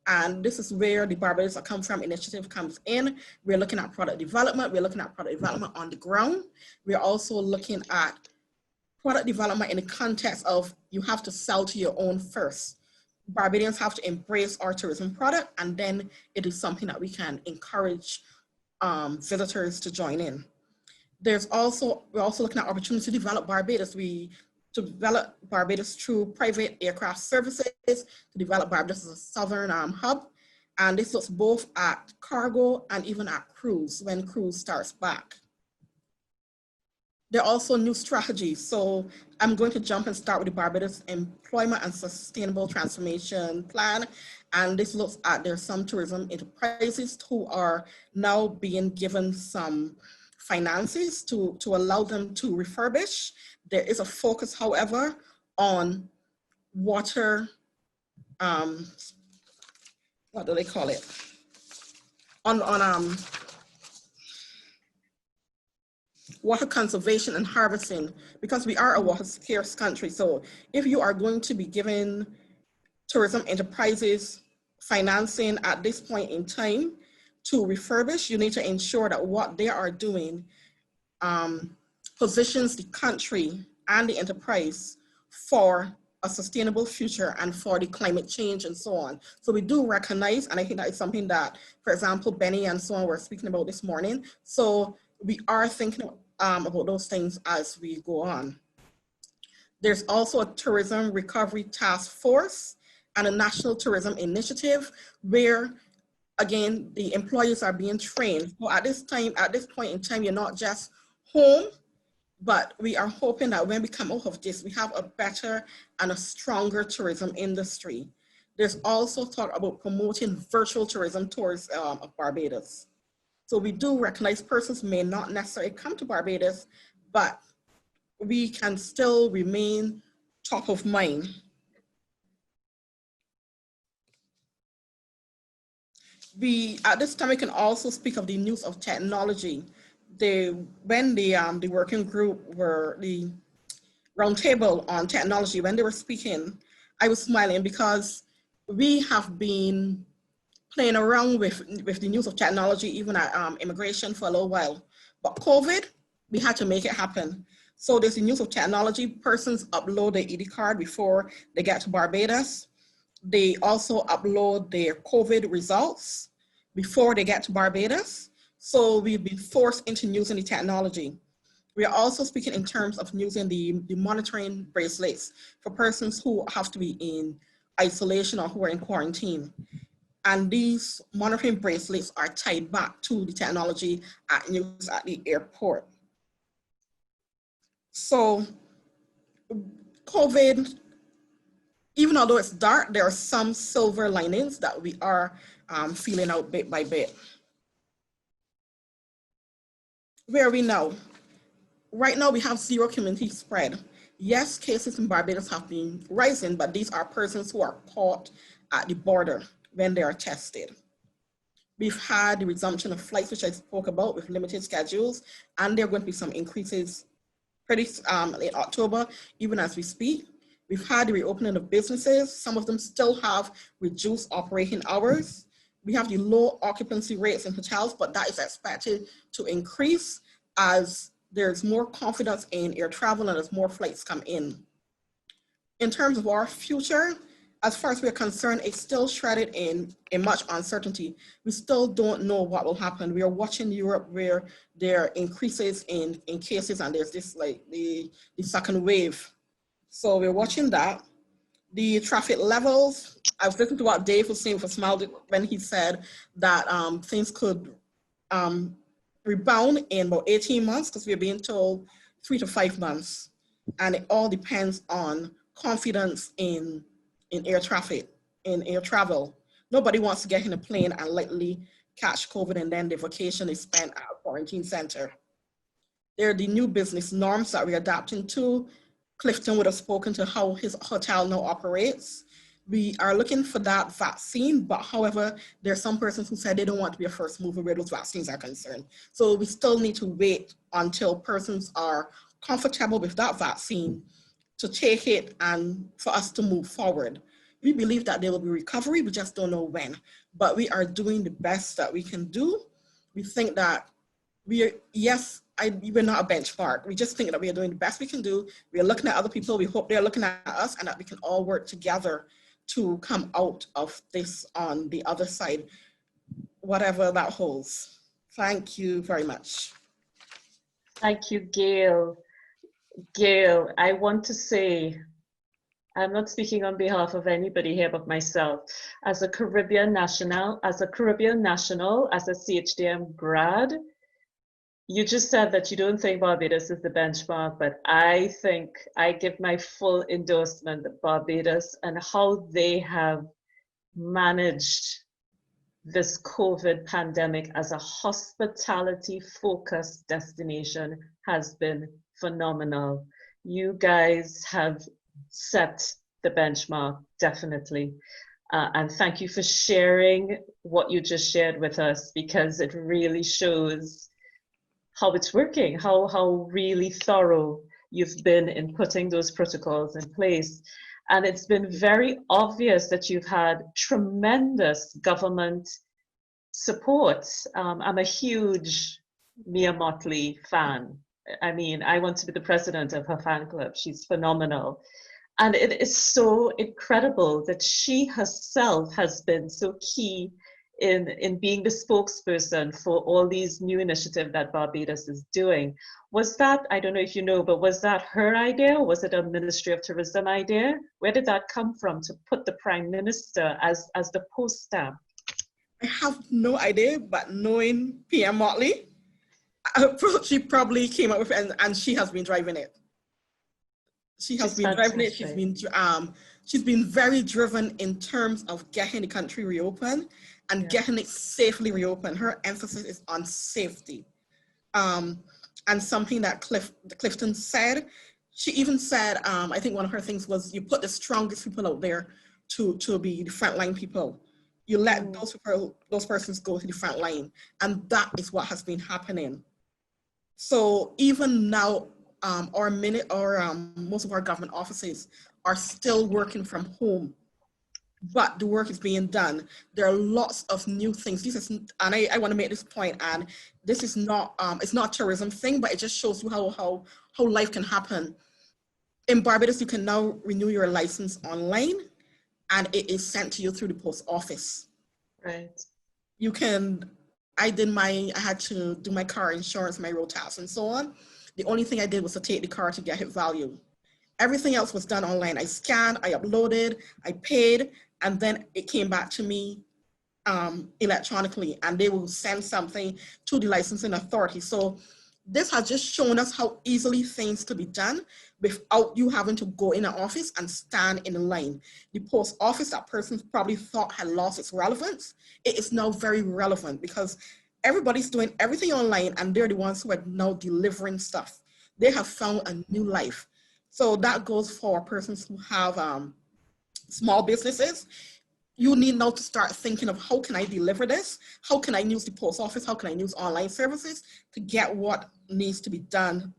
And this is where the Barbados Come From initiative comes in. We're looking at product development. We're looking at product development on the ground. We're also looking at product development in the context of you have to sell to your own first. Barbadians have to embrace our tourism product, and then it is something that we can encourage visitors to join in. We're also looking at opportunities to develop Barbados. To develop Barbados through private aircraft services, to develop Barbados as a southern hub. And this looks both at cargo and even at cruise, when cruise starts back. There are also new strategies. So I'm going to jump and start with the Barbados Employment and Sustainable Transformation Plan. And this looks at, there's some tourism enterprises who are now being given some finances to allow them to refurbish. There is a focus, however, on water, what do they call it? On water conservation and harvesting, because we are a water scarce country. So if you are going to be giving tourism enterprises financing at this point in time to refurbish, you need to ensure that what they are doing positions the country and the enterprise for a sustainable future and for the climate change and so on. So we do recognize, and I think that is something that, for example, Benny and so on were speaking about this morning. So we are thinking about those things as we go on. There's also a Tourism Recovery Task Force and a National Tourism Initiative, where again, the employees are being trained. So at this point in time, you're not just home, but we are hoping that when we come out of this, we have a better and a stronger tourism industry. There's also talk about promoting virtual tourism tours of Barbados. So we do recognize persons may not necessarily come to Barbados, but we can still remain top of mind. At this time, we can also speak of the use of technology. When the working group were the roundtable on technology, when they were speaking, I was smiling because we have been playing around with the use of technology, even at immigration for a little while. But COVID, we had to make it happen. So there's the use of technology. Persons upload their ED card before they get to Barbados. They also upload their COVID results before they get to Barbados. So we've been forced into using the technology. We are also speaking in terms of using the monitoring bracelets for persons who have to be in isolation or who are in quarantine. And these monitoring bracelets are tied back to the technology used at the airport. So COVID, even although it's dark, there are some silver linings that we are feeling out bit by bit. Where are we now? Right now we have zero community spread. Yes, cases in Barbados have been rising, but these are persons who are caught at the border when they are tested. We've had the resumption of flights, which I spoke about, with limited schedules, and there are going to be some increases pretty in October, even as we speak. We've had the reopening of businesses. Some of them still have reduced operating hours. We have the low occupancy rates in hotels, but that is expected to increase as there's more confidence in air travel and as more flights come in. In terms of our future, as far as we're concerned, it's still shrouded in much uncertainty. We still don't know what will happen. We are watching Europe where there are increases in cases, and there's this like the second wave. So we're watching that. The traffic levels, I was listening to what Dave was saying for Smile when he said that things could rebound in about 18 months, because we're being told 3 to 5 months. And it all depends on confidence in air traffic, in air travel. Nobody wants to get in a plane and likely catch COVID and then the vacation is spent at a quarantine center. There are the new business norms that we're adapting to. Clifton would have spoken to how his hotel now operates. We are looking for that vaccine, but however, there are some persons who said they don't want to be a first mover where those vaccines are concerned. So we still need to wait until persons are comfortable with that vaccine to take it and for us to move forward. We believe that there will be recovery, we just don't know when, but we are doing the best that we can do. We think that we're not a benchmark. We just think that we are doing the best we can do. We are looking at other people, we hope they're looking at us, and that we can all work together to come out of this on the other side, whatever that holds. Thank you very much. Thank you, Gale. Gale, I want to say, I'm not speaking on behalf of anybody here but myself. As a Caribbean national, as a CHTM grad, you just said that you don't think Barbados is the benchmark, but I think I give my full endorsement that Barbados and how they have managed this COVID pandemic as a hospitality-focused destination has been phenomenal. You guys have set the benchmark, definitely. And thank you for sharing what you just shared with us, because it really shows how it's working, how really thorough you've been in putting those protocols in place. And it's been very obvious that you've had tremendous government support. I'm a huge Mia Motley fan. I mean, I want to be the president of her fan club. She's phenomenal. And it is so incredible that she herself has been so key in being the spokesperson for all these new initiatives that Barbados is doing. Was that, I don't know if you know, but was that her idea? Or was it a Ministry of Tourism idea? Where did that come from to put the Prime Minister as the post stamp? I have no idea, but knowing PM Motley, she probably came up with it, and she has been driving it. She's been very driven in terms of getting the country reopened and getting it safely reopened. Her emphasis is on safety. And something that Clifton said, she even said, I think one of her things was, you put the strongest people out there to be the frontline people. You let those persons go to the front line. And that is what has been happening. So even now, most of our government offices are still working from home, but the work is being done. There are lots of new things. I want to make this point, and this is not, it's not a tourism thing, but it just shows you how life can happen. In Barbados, you can now renew your license online, and it is sent to you through the post office. Right. You can, I had to do my car insurance, my road tax, and so on. The only thing I did was to take the car to get it valued. Everything else was done online. I scanned, I uploaded, I paid, and then it came back to me electronically, and they will send something to the licensing authority. So this has just shown us how easily things could be done without you having to go in an office and stand in a line. The post office, that person probably thought had lost its relevance, it is now very relevant because everybody's doing everything online, and they're the ones who are now delivering stuff. They have found a new life. So that goes for persons who have small businesses. You need now to start thinking of, how can I deliver this? How can I use the post office? How can I use online services to get what needs to be done?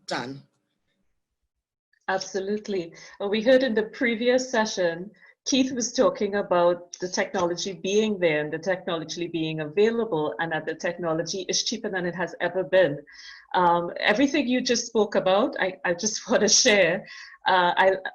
Absolutely. Well, we heard in the previous session, Keith was talking about the technology being there and the technology being available, and that the technology is cheaper than it has ever been. Everything you just spoke about, I just want to share.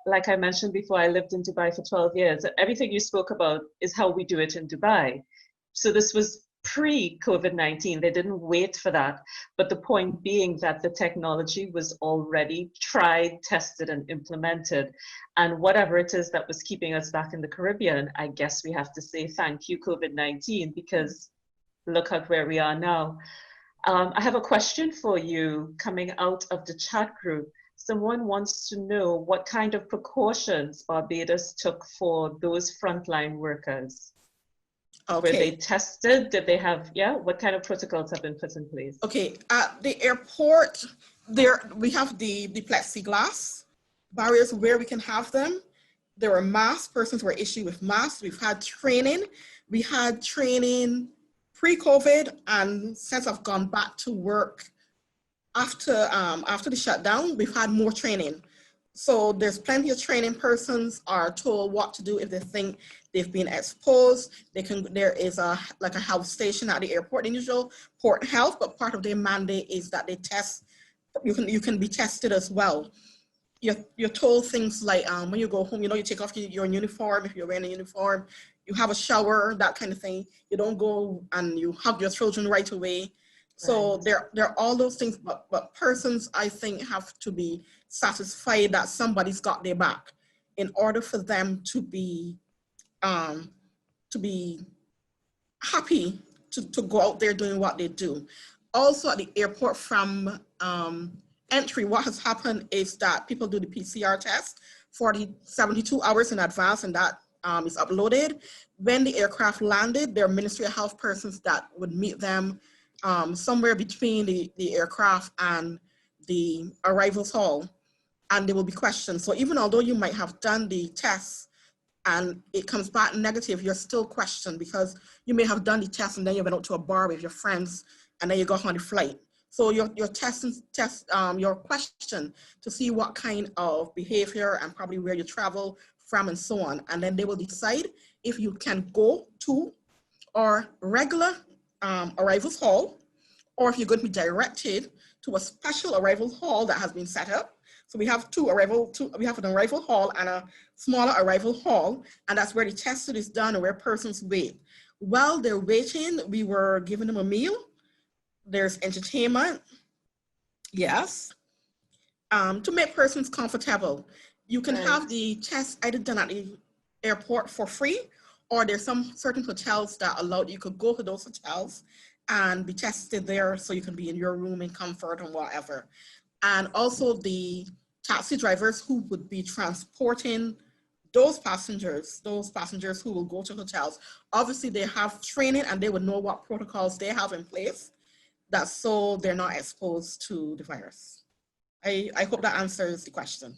Like I mentioned before, I lived in Dubai for 12 years. Everything you spoke about is how we do it in Dubai. So this was pre-COVID-19. They didn't wait for that. But the point being that the technology was already tried, tested, and implemented. And whatever it is that was keeping us back in the Caribbean, I guess we have to say thank you, COVID-19, because look at where we are now. I have a question for you coming out of the chat group. Someone wants to know what kind of precautions Barbados took for those frontline workers. Okay. Were they tested? Did they have, what kind of protocols have been put in place? Okay, at the airport, we have the plexiglass barriers where we can have them. There are masks, persons were issued with masks. We've had training. We had training pre-COVID, and since I've gone back to work after the shutdown, we've had more training. So there's plenty of training. Persons are told what to do if they think they've been exposed. There is a health station at the airport, the usual port health, but part of their mandate is that they test. You can be tested as well. You're told things like when you go home, you take off your uniform. If you're wearing a uniform, you have a shower, that kind of thing. You don't go and you hug your children right away. So there are all those things, but persons, I think, have to be satisfied that somebody's got their back in order for them to be happy to go out there doing what they do. Also at the airport from entry, what has happened is that people do the PCR test 72 hours in advance, and that is uploaded. When the aircraft landed, there are Ministry of Health persons that would meet them somewhere between the aircraft and the arrivals hall, and there will be questions. So even although you might have done the test and it comes back negative, you're still questioned because you may have done the test and then you went out to a bar with your friends and then you got on the flight. So your your question to see what kind of behavior and probably where you travel from and so on. And then they will decide if you can go to our regular arrivals hall, or if you're going to be directed to a special arrivals hall that has been set up. So we have we have an arrival hall and a smaller arrival hall, and that's where the testing is done and where persons wait. While they're waiting, we were giving them a meal. There's entertainment, yes, to make persons comfortable. You can have the test either done at the airport for free, or there's some certain hotels that allowed you could go to those hotels and be tested there so you can be in your room in comfort and whatever. And also the taxi drivers who would be transporting those passengers who will go to hotels. Obviously they have training and they would know what protocols they have in place, that's so they're not exposed to the virus. I hope that answers the question.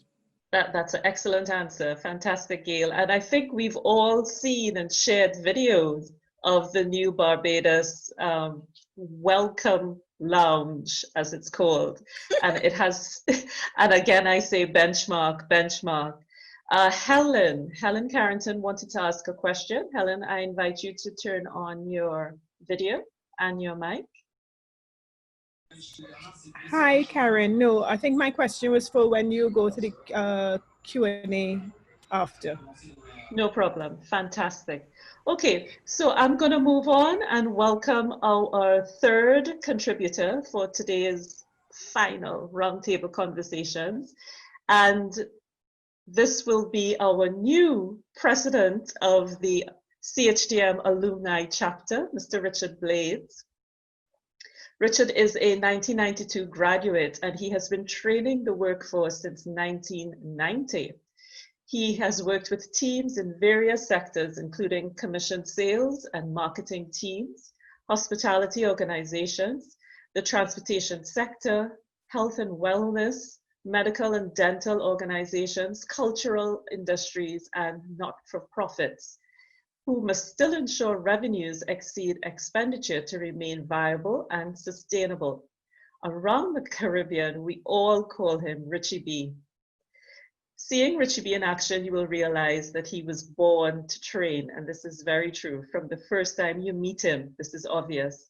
That's an excellent answer. Fantastic, Gale. And I think we've all seen and shared videos of the new Barbados welcome lounge, as it's called. And it has, and again, I say benchmark. Helen Carrington wanted to ask a question. Helen, I invite you to turn on your video and your mic. Hi, Karyn. No, I think my question was for when you go to the Q&A after. No problem. Fantastic. Okay, so I'm going to move on and welcome our third contributor for today's final roundtable conversations. And this will be our new president of the CHTM alumni chapter, Mr. Richard Blades. Richard is a 1992 graduate and he has been training the workforce since 1990. He has worked with teams in various sectors, including commission sales and marketing teams, hospitality organizations, the transportation sector, health and wellness, medical and dental organizations, cultural industries, and not-for-profits, who must still ensure revenues exceed expenditure to remain viable and sustainable. Around the Caribbean, we all call him Richie B. Seeing Richie B in action, you will realize that he was born to train, and this is very true. From the first time you meet him, this is obvious.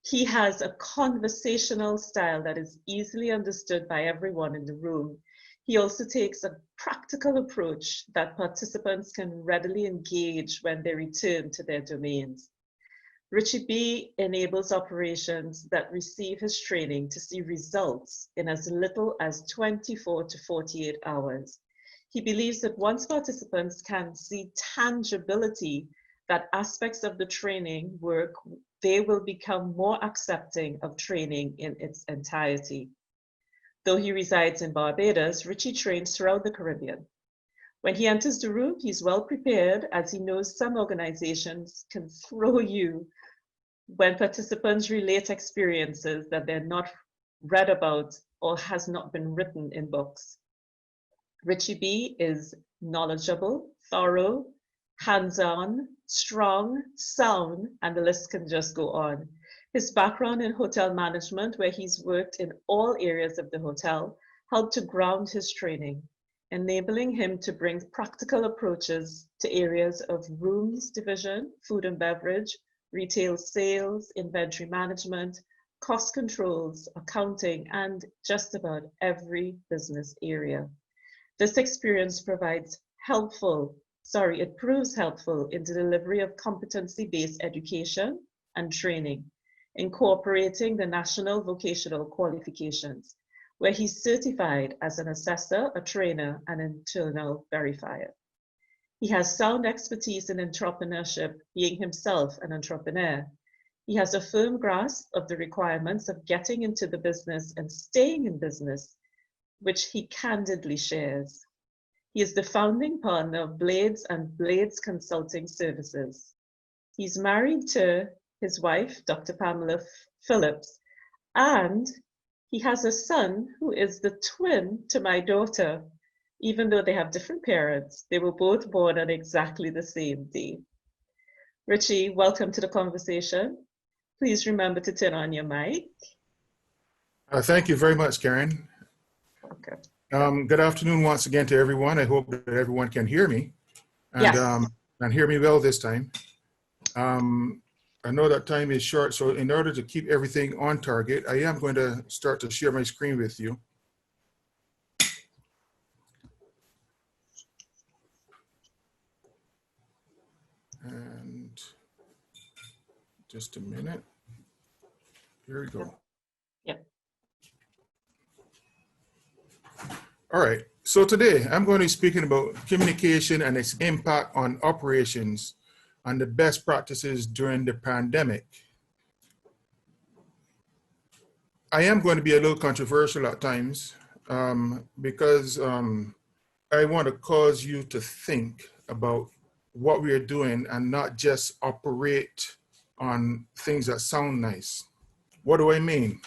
He has a conversational style that is easily understood by everyone in the room. He also takes a practical approach that participants can readily engage when they return to their domains. Richie B enables operations that receive his training to see results in as little as 24 to 48 hours. He believes that once participants can see tangibility that aspects of the training work, they will become more accepting of training in its entirety. Though he resides in Barbados, Richie trains throughout the Caribbean. When he enters the room, he's well prepared, as he knows some organizations can throw you when participants relate experiences that they're not read about or has not been written in books. Richie B is knowledgeable, thorough, hands-on, strong, sound, and the list can just go on. His background in hotel management, where he's worked in all areas of the hotel, helped to ground his training, enabling him to bring practical approaches to areas of rooms division, food and beverage, retail sales, inventory management, cost controls, accounting, and just about every business area. This experience proves helpful in the delivery of competency-based education and training, incorporating the national vocational qualifications, where he's certified as an assessor, a trainer, and internal verifier. He has sound expertise in entrepreneurship, being himself an entrepreneur. He has a firm grasp of the requirements of getting into the business and staying in business, which he candidly shares. He is the founding partner of Blades and Blades Consulting Services. He's married to his wife, Dr. Pamela Phillips, and he has a son who is the twin to my daughter. Even though they have different parents, they were both born on exactly the same day. Richie, welcome to the conversation. Please remember to turn on your mic. Thank you very much, Karyn. Okay. Good afternoon once again to everyone. I hope that everyone can hear me and, yes. And hear me well this time. I know that time is short, so in order to keep everything on target, I am going to start to share my screen with you. And just a minute. Here we go. Yep. All right. So today I'm going to be speaking about communication and its impact on operations and the best practices during the pandemic. I am going to be a little controversial at times because I want to cause you to think about what we are doing and not just operate on things that sound nice. What do I mean?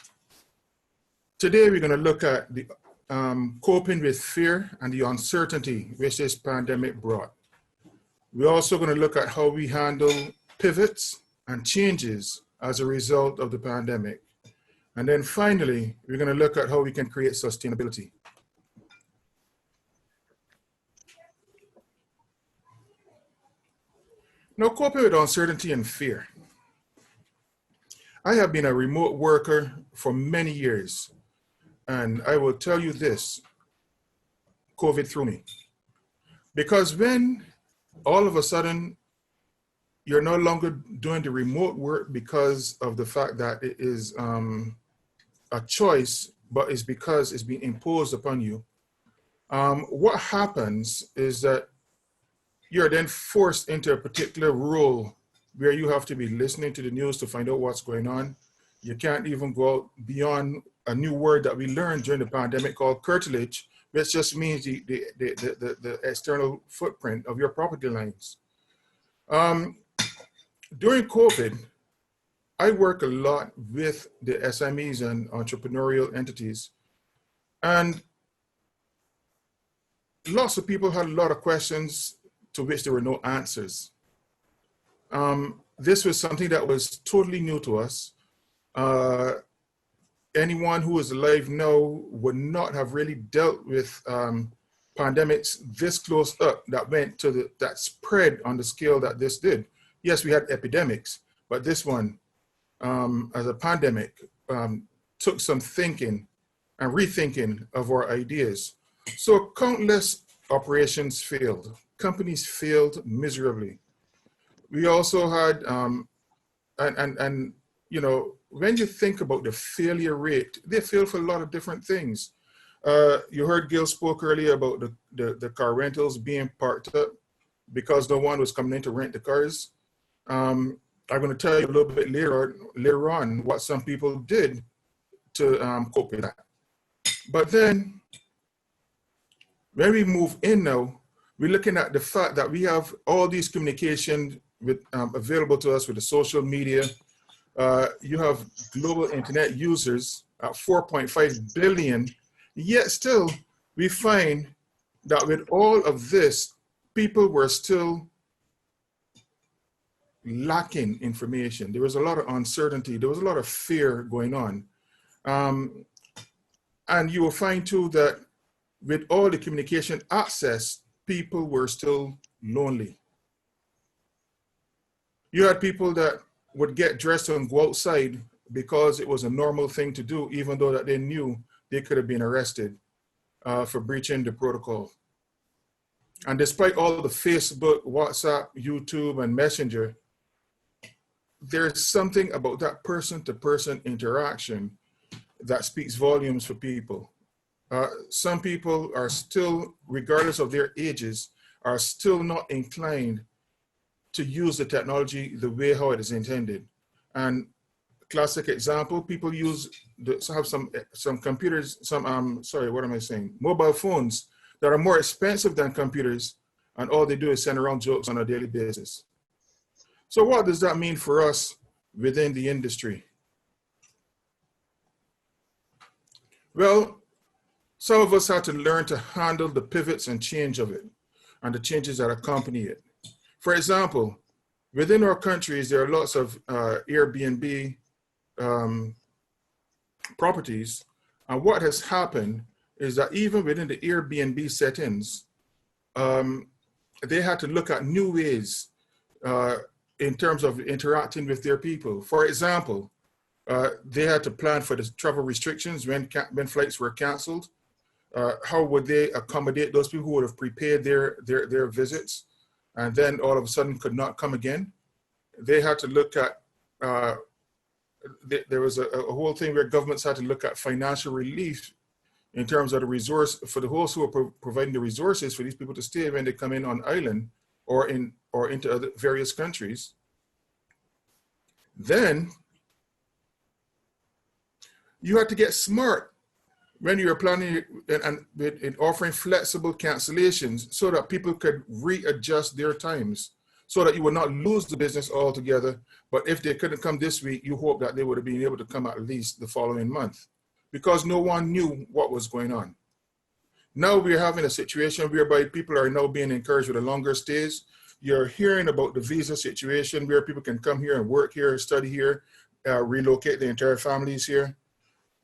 Today, we're going to look at the coping with fear and the uncertainty which this pandemic brought. We're also going to look at how we handle pivots and changes as a result of the pandemic. And then finally, we're going to look at how we can create sustainability. Now, coping with uncertainty and fear. I have been a remote worker for many years, and I will tell you this, COVID threw me. Because when all of a sudden you're no longer doing the remote work because of the fact that it is a choice, but it's because it's being imposed upon you, what happens is that you're then forced into a particular role where you have to be listening to the news to find out what's going on. You can't even go out beyond a new word that we learned during the pandemic called curtilage, which just means the external footprint of your property lines. During COVID, I work a lot with the SMEs and entrepreneurial entities, and lots of people had a lot of questions to which there were no answers. This was something that was totally new to us. Anyone who is alive now would not have really dealt with pandemics this close up that went to that spread on the scale that this did. Yes, we had epidemics, but this one, as a pandemic, took some thinking and rethinking of our ideas. So countless operations failed. Companies failed miserably. We also had, and you know, when you think about the failure rate, they fail for a lot of different things. You heard Gale spoke earlier about the car rentals being parked up because no one was coming in to rent the cars. I'm going to tell you a little bit later on what some people did to cope with that. But then, when we move in now, we're looking at the fact that we have all these communications available to us with the social media. You have global internet users at 4.5 billion, yet still we find that with all of this, people were still lacking information. There was a lot of uncertainty. There was a lot of fear going on. And you will find too that with all the communication access, people were still lonely. You had people that would get dressed and go outside because it was a normal thing to do, even though that they knew they could have been arrested for breaching the protocol. And despite all the Facebook, WhatsApp, YouTube, and Messenger, there's something about that person-to-person interaction that speaks volumes for people. Some people are still, regardless of their ages, are still not inclined to use the technology the way how it is intended. And classic example, people have some computers, mobile phones that are more expensive than computers, and all they do is send around jokes on a daily basis. So what does that mean for us within the industry? Well, some of us had to learn to handle the pivots and change of it, and the changes that accompany it. For example, within our countries, there are lots of Airbnb properties. And what has happened is that even within the Airbnb settings, they had to look at new ways in terms of interacting with their people. For example, they had to plan for the travel restrictions when flights were canceled. How would they accommodate those people who would have prepared their visits and then all of a sudden could not come again? They had to look at, there was a whole thing where governments had to look at financial relief in terms of the resource for the hosts who are providing the resources for these people to stay when they come in on island. or into other various countries, then you had to get smart when you're planning and offering flexible cancellations so that people could readjust their times so that you would not lose the business altogether. But if they couldn't come this week, you hope that they would have been able to come at least the following month, because no one knew what was going on. Now we're having a situation whereby people are now being encouraged with a longer stays. You're hearing about the visa situation where people can come here and work here, study here, relocate the entire families here.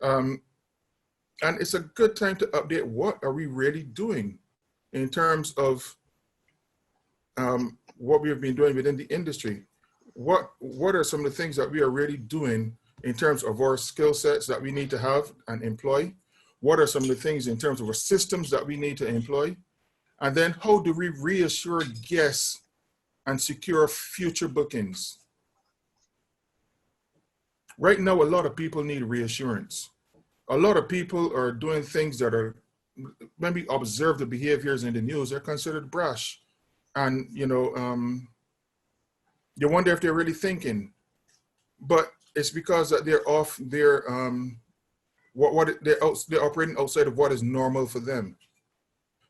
And it's a good time to update what are we really doing in terms of what we have been doing within the industry. What are some of the things that we are really doing in terms of our skill sets that we need to have and employ? What are some of the things in terms of our systems that we need to employ? And then how do we reassure guests and secure future bookings? Right now, a lot of people need reassurance. A lot of people are doing things that are, when we observe the behaviors in the news, they're considered brash. And, you wonder if they're really thinking. But it's because that they're off their, they're operating outside of what is normal for them.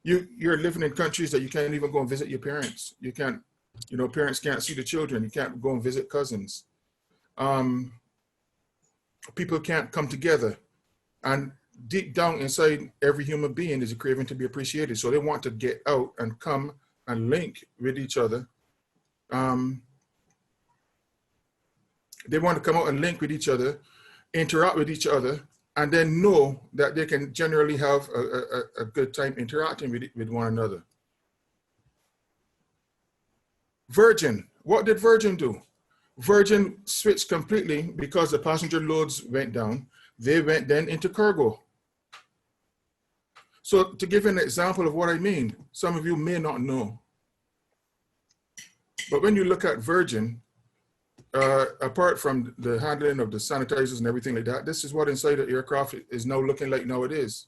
You're living in countries that you can't even go and visit your parents. You can't, parents can't see the children. You can't go and visit cousins. People can't come together. And deep down inside every human being is a craving to be appreciated. So they want to get out and come and link with each other. They want to come out and link with each other, interact with each other, and then know that they can generally have a good time interacting with one another. Virgin, what did Virgin do? Virgin switched completely because the passenger loads went down. They went then into cargo. So to give an example of what I mean, some of you may not know. But when you look at Virgin, apart from the handling of the sanitizers and everything like that, this is what inside the aircraft is now looking like nowadays.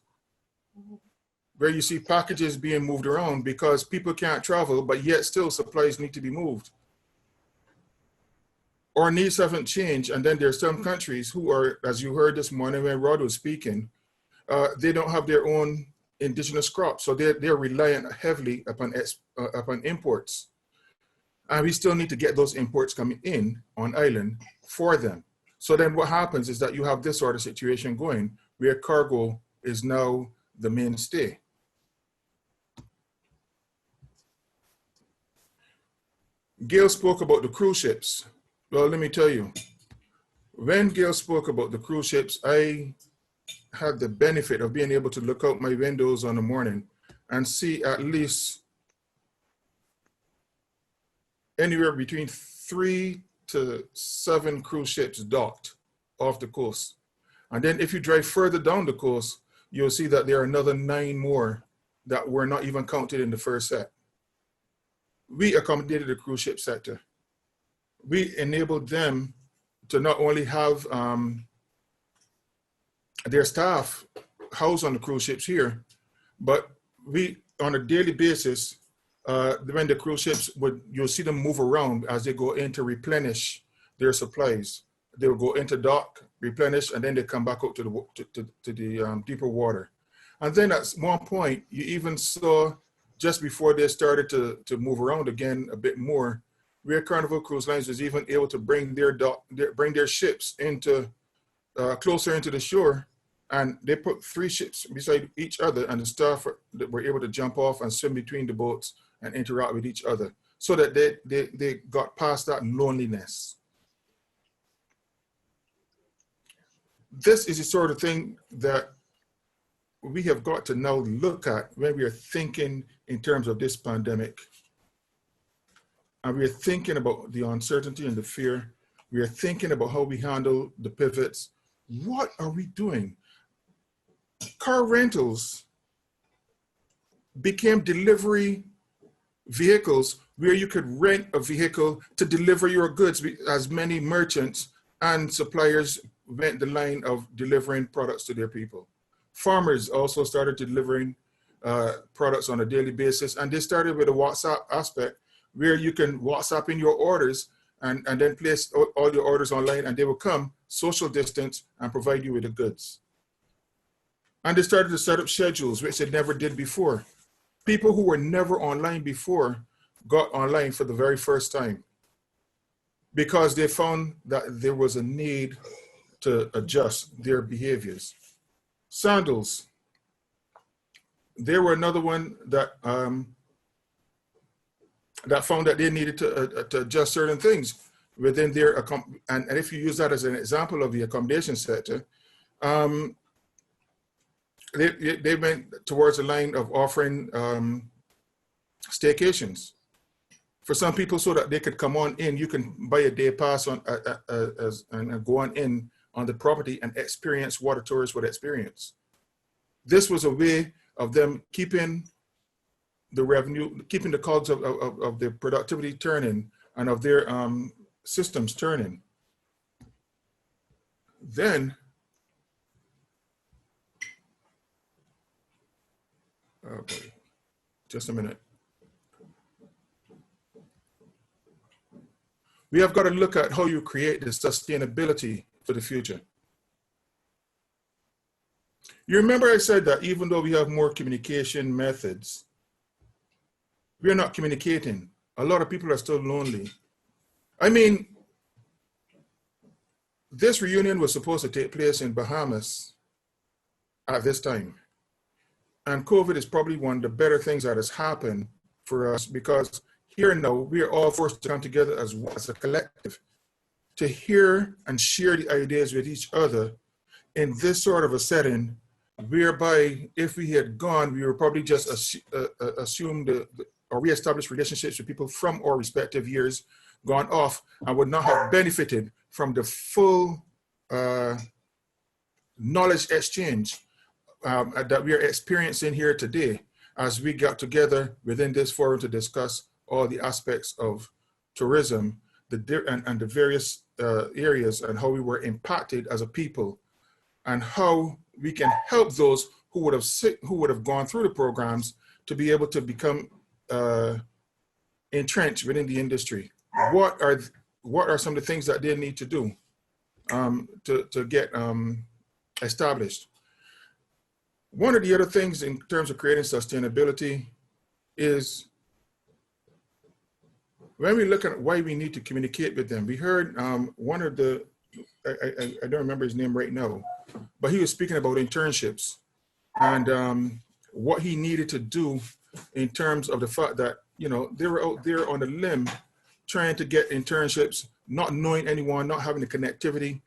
Where you see packages being moved around because people can't travel, but yet still supplies need to be moved. Our needs haven't changed, and then there's some countries who are, as you heard this morning when Rod was speaking, they don't have their own indigenous crops, so they're reliant heavily upon imports. And we still need to get those imports coming in on island for them. So then what happens is that you have this sort of situation going where cargo is now the mainstay. Gale spoke about the cruise ships. Well, let me tell you, when Gale spoke about the cruise ships, I had the benefit of being able to look out my windows on the morning and see at least anywhere between 3 to 7 cruise ships docked off the coast. And then if you drive further down the coast, you'll see that there are another 9 more that were not even counted in the first set. We accommodated the cruise ship sector. We enabled them to not only have their staff housed on the cruise ships here, but we, on a daily basis, when the cruise ships you'll see them move around as they go in to replenish their supplies. They will go into dock, replenish, and then they come back out to the deeper water. And then at one point, you even saw, just before they started to move around again a bit more, where Carnival Cruise Lines was even able to bring their ships into closer into the shore, and they put 3 ships beside each other, and the staff were able to jump off and swim between the boats and interact with each other, so that they got past that loneliness. This is the sort of thing that we have got to now look at when we are thinking in terms of this pandemic. And we are thinking about the uncertainty and the fear. We are thinking about how we handle the pivots. What are we doing? Car rentals became delivery vehicles where you could rent a vehicle to deliver your goods, as many merchants and suppliers went the line of delivering products to their people. Farmers also started delivering products on a daily basis, and they started with a WhatsApp aspect where you can WhatsApp in your orders and then place all your orders online, and they will come, social distance, and provide you with the goods. And they started to set up schedules, which they never did before. People who were never online before got online for the very first time because they found that there was a need to adjust their behaviors. Sandals. They were another one that that found that they needed to adjust certain things within their, and if you use that as an example of the accommodation sector, they went towards a line of offering staycations for some people so that they could come on in. You can buy a day pass on and go on in on the property and experience what a tourist would experience. This was a way of them keeping the revenue, keeping the cogs of their productivity turning and of their systems turning. Then, oh boy, just a minute. We have got to look at how you create the sustainability for the future. You remember I said that even though we have more communication methods, we are not communicating. A lot of people are still lonely. I mean, this reunion was supposed to take place in Bahamas at this time. And COVID is probably one of the better things that has happened for us, because here now we are all forced to come together as a collective to hear and share the ideas with each other in this sort of a setting, whereby if we had gone, we would probably just assume or reestablish relationships with people from our respective years gone off and would not have benefited from the full knowledge exchange that we are experiencing here today as we got together within this forum to discuss all the aspects of tourism and the various areas and how we were impacted as a people and how we can help those who would have gone through the programs to be able to become entrenched within the industry. What are some of the things that they need to do to get established? One of the other things in terms of creating sustainability is when we look at why we need to communicate with them. We heard one of the, I don't remember his name right now, but he was speaking about internships and what he needed to do in terms of the fact that, you know, they were out there on a limb trying to get internships, not knowing anyone, not having the connectivity.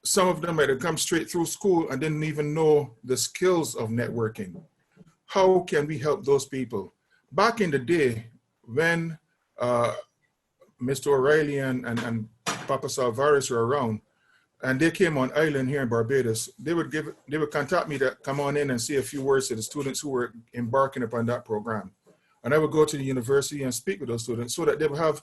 Some of them might have come straight through school and didn't even know the skills of networking. How can we help those people? Back in the day, when Mr. O'Reilly and Papa Salvaris were around, and they came on island here in Barbados, they would contact me to come on in and say a few words to the students who were embarking upon that program. And I would go to the university and speak with those students so that they would have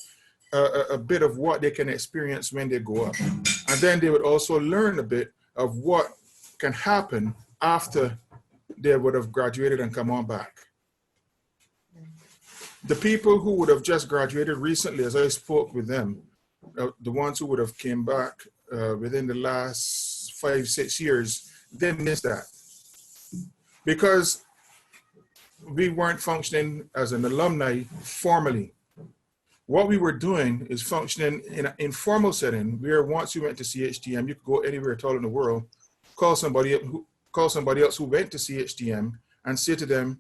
a bit of what they can experience when they go up. And then they would also learn a bit of what can happen after they would have graduated and come on back. The people who would have just graduated recently, as I spoke with them, the ones who would have came back within the last 5-6 years, they missed that. Because we weren't functioning as an alumni formally. What we were doing is functioning in an informal setting where once you went to CHTM, you could go anywhere at all in the world, call somebody else who went to CHTM and say to them,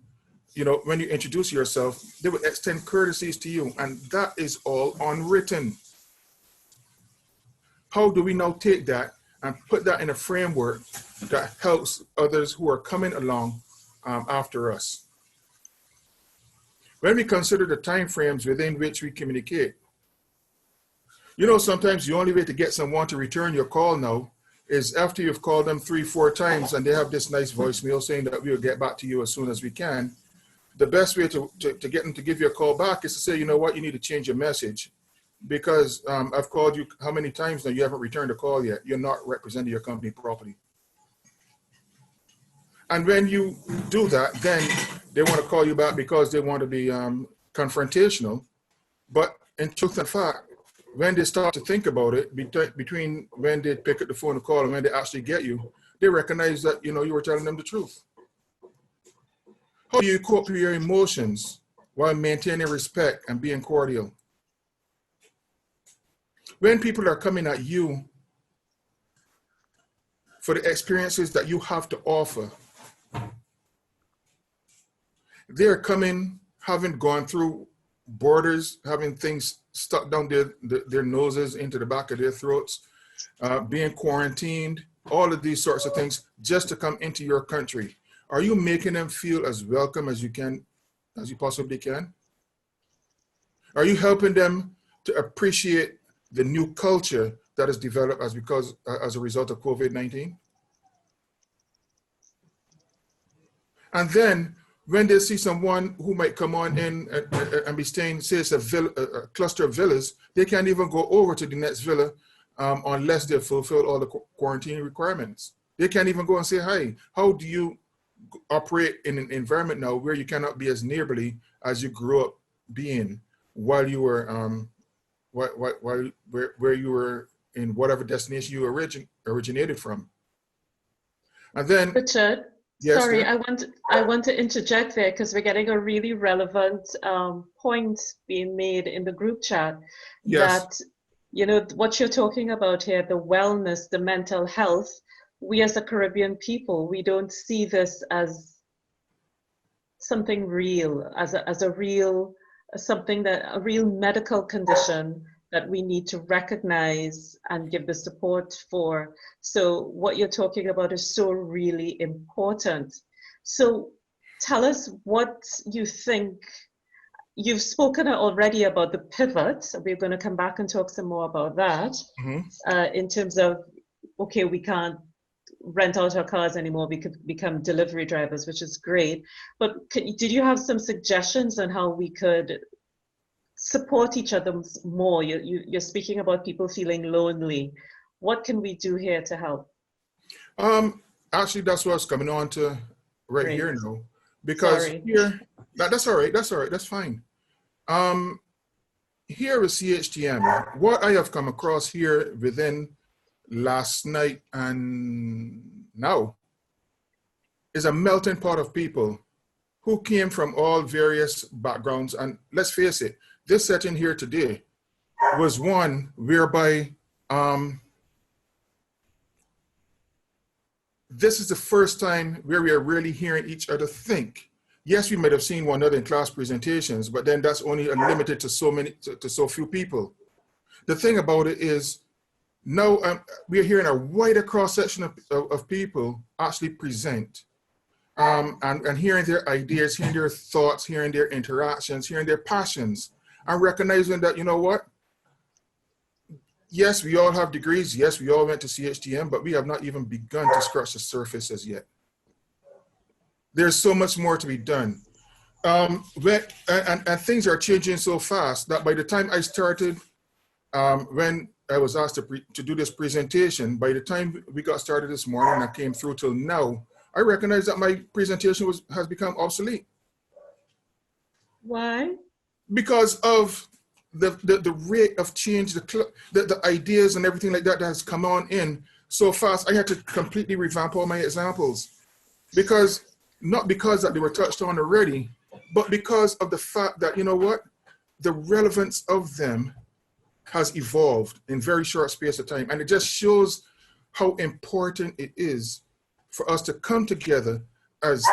you know, when you introduce yourself, they would extend courtesies to you, and that is all unwritten. How do we now take that and put that in a framework that helps others who are coming along after us? When we consider the time frames within which we communicate, you know, sometimes the only way to get someone to return your call now is after you've called them 3-4 times and they have this nice voicemail saying that we'll get back to you as soon as we can. The best way to get them to give you a call back is to say, you know what, you need to change your message because I've called you how many times now, you haven't returned a call yet. You're not representing your company properly. And when you do that, then they want to call you back because they want to be confrontational, but in truth and fact, when they start to think about it, between when they pick up the phone and call and when they actually get you, they recognize that, you know, you were telling them the truth. How do you cope with your emotions while maintaining respect and being cordial? When people are coming at you for the experiences that you have to offer, they're coming, having gone through borders, having things stuck down their noses into the back of their throats, being quarantined, all of these sorts of things just to come into your country. Are you making them feel as welcome as you can, as you possibly can? Are you helping them to appreciate the new culture that has developed as a result of COVID-19? And then when they see someone who might come on in and be staying, say it's a cluster of villas, they can't even go over to the next villa unless they've fulfilled all the quarantine requirements. They can't even go and say hi. How do you operate in an environment now where you cannot be as neighborly as you grew up being while you were where you were in whatever destination you originated from? And then, Richard, yes, sorry, yeah. I want to interject there because we're getting a really relevant point being made in the group chat. Yes. That, you know, what you're talking about here, the wellness, the mental health, we as a Caribbean people, we don't see this as something real, as a real medical condition that we need to recognize and give the support for. So what you're talking about is so really important. So tell us what you think. You've spoken already about the pivot. We're going to come back and talk some more about that. Mm-hmm. In terms of, okay, we can't rent out our cars anymore, we could become delivery drivers, which is great. But did you have some suggestions on how we could support each other more? You're speaking about people feeling lonely. What can we do here to help? Actually, that's what I was coming on to right Great. here now. Because Sorry. here, that's all right, that's fine. Here with CHTM, what I have come across here within last night and now is a melting pot of people who came from all various backgrounds. And let's face it, this setting here today was one whereby this is the first time where we are really hearing each other think. Yes, we might have seen one another in class presentations, but then that's only limited to so few people. The thing about it is now we are hearing a wider cross section of people actually present and hearing their ideas, hearing their thoughts, hearing their interactions, hearing their passions, and recognizing that, you know what? Yes, we all have degrees. Yes, we all went to CHTM, but we have not even begun to scratch the surface as yet. There's so much more to be done. And things are changing so fast that by the time I started, when I was asked to do this presentation, by the time we got started this morning and I came through till now, I recognize that my presentation has become obsolete. Why? Because of the rate of change, the ideas and everything like that has come on in so fast. I had to completely revamp all my examples, not because that they were touched on already, but because of the fact that, you know what, the relevance of them has evolved in very short space of time. And it just shows how important it is for us to come together as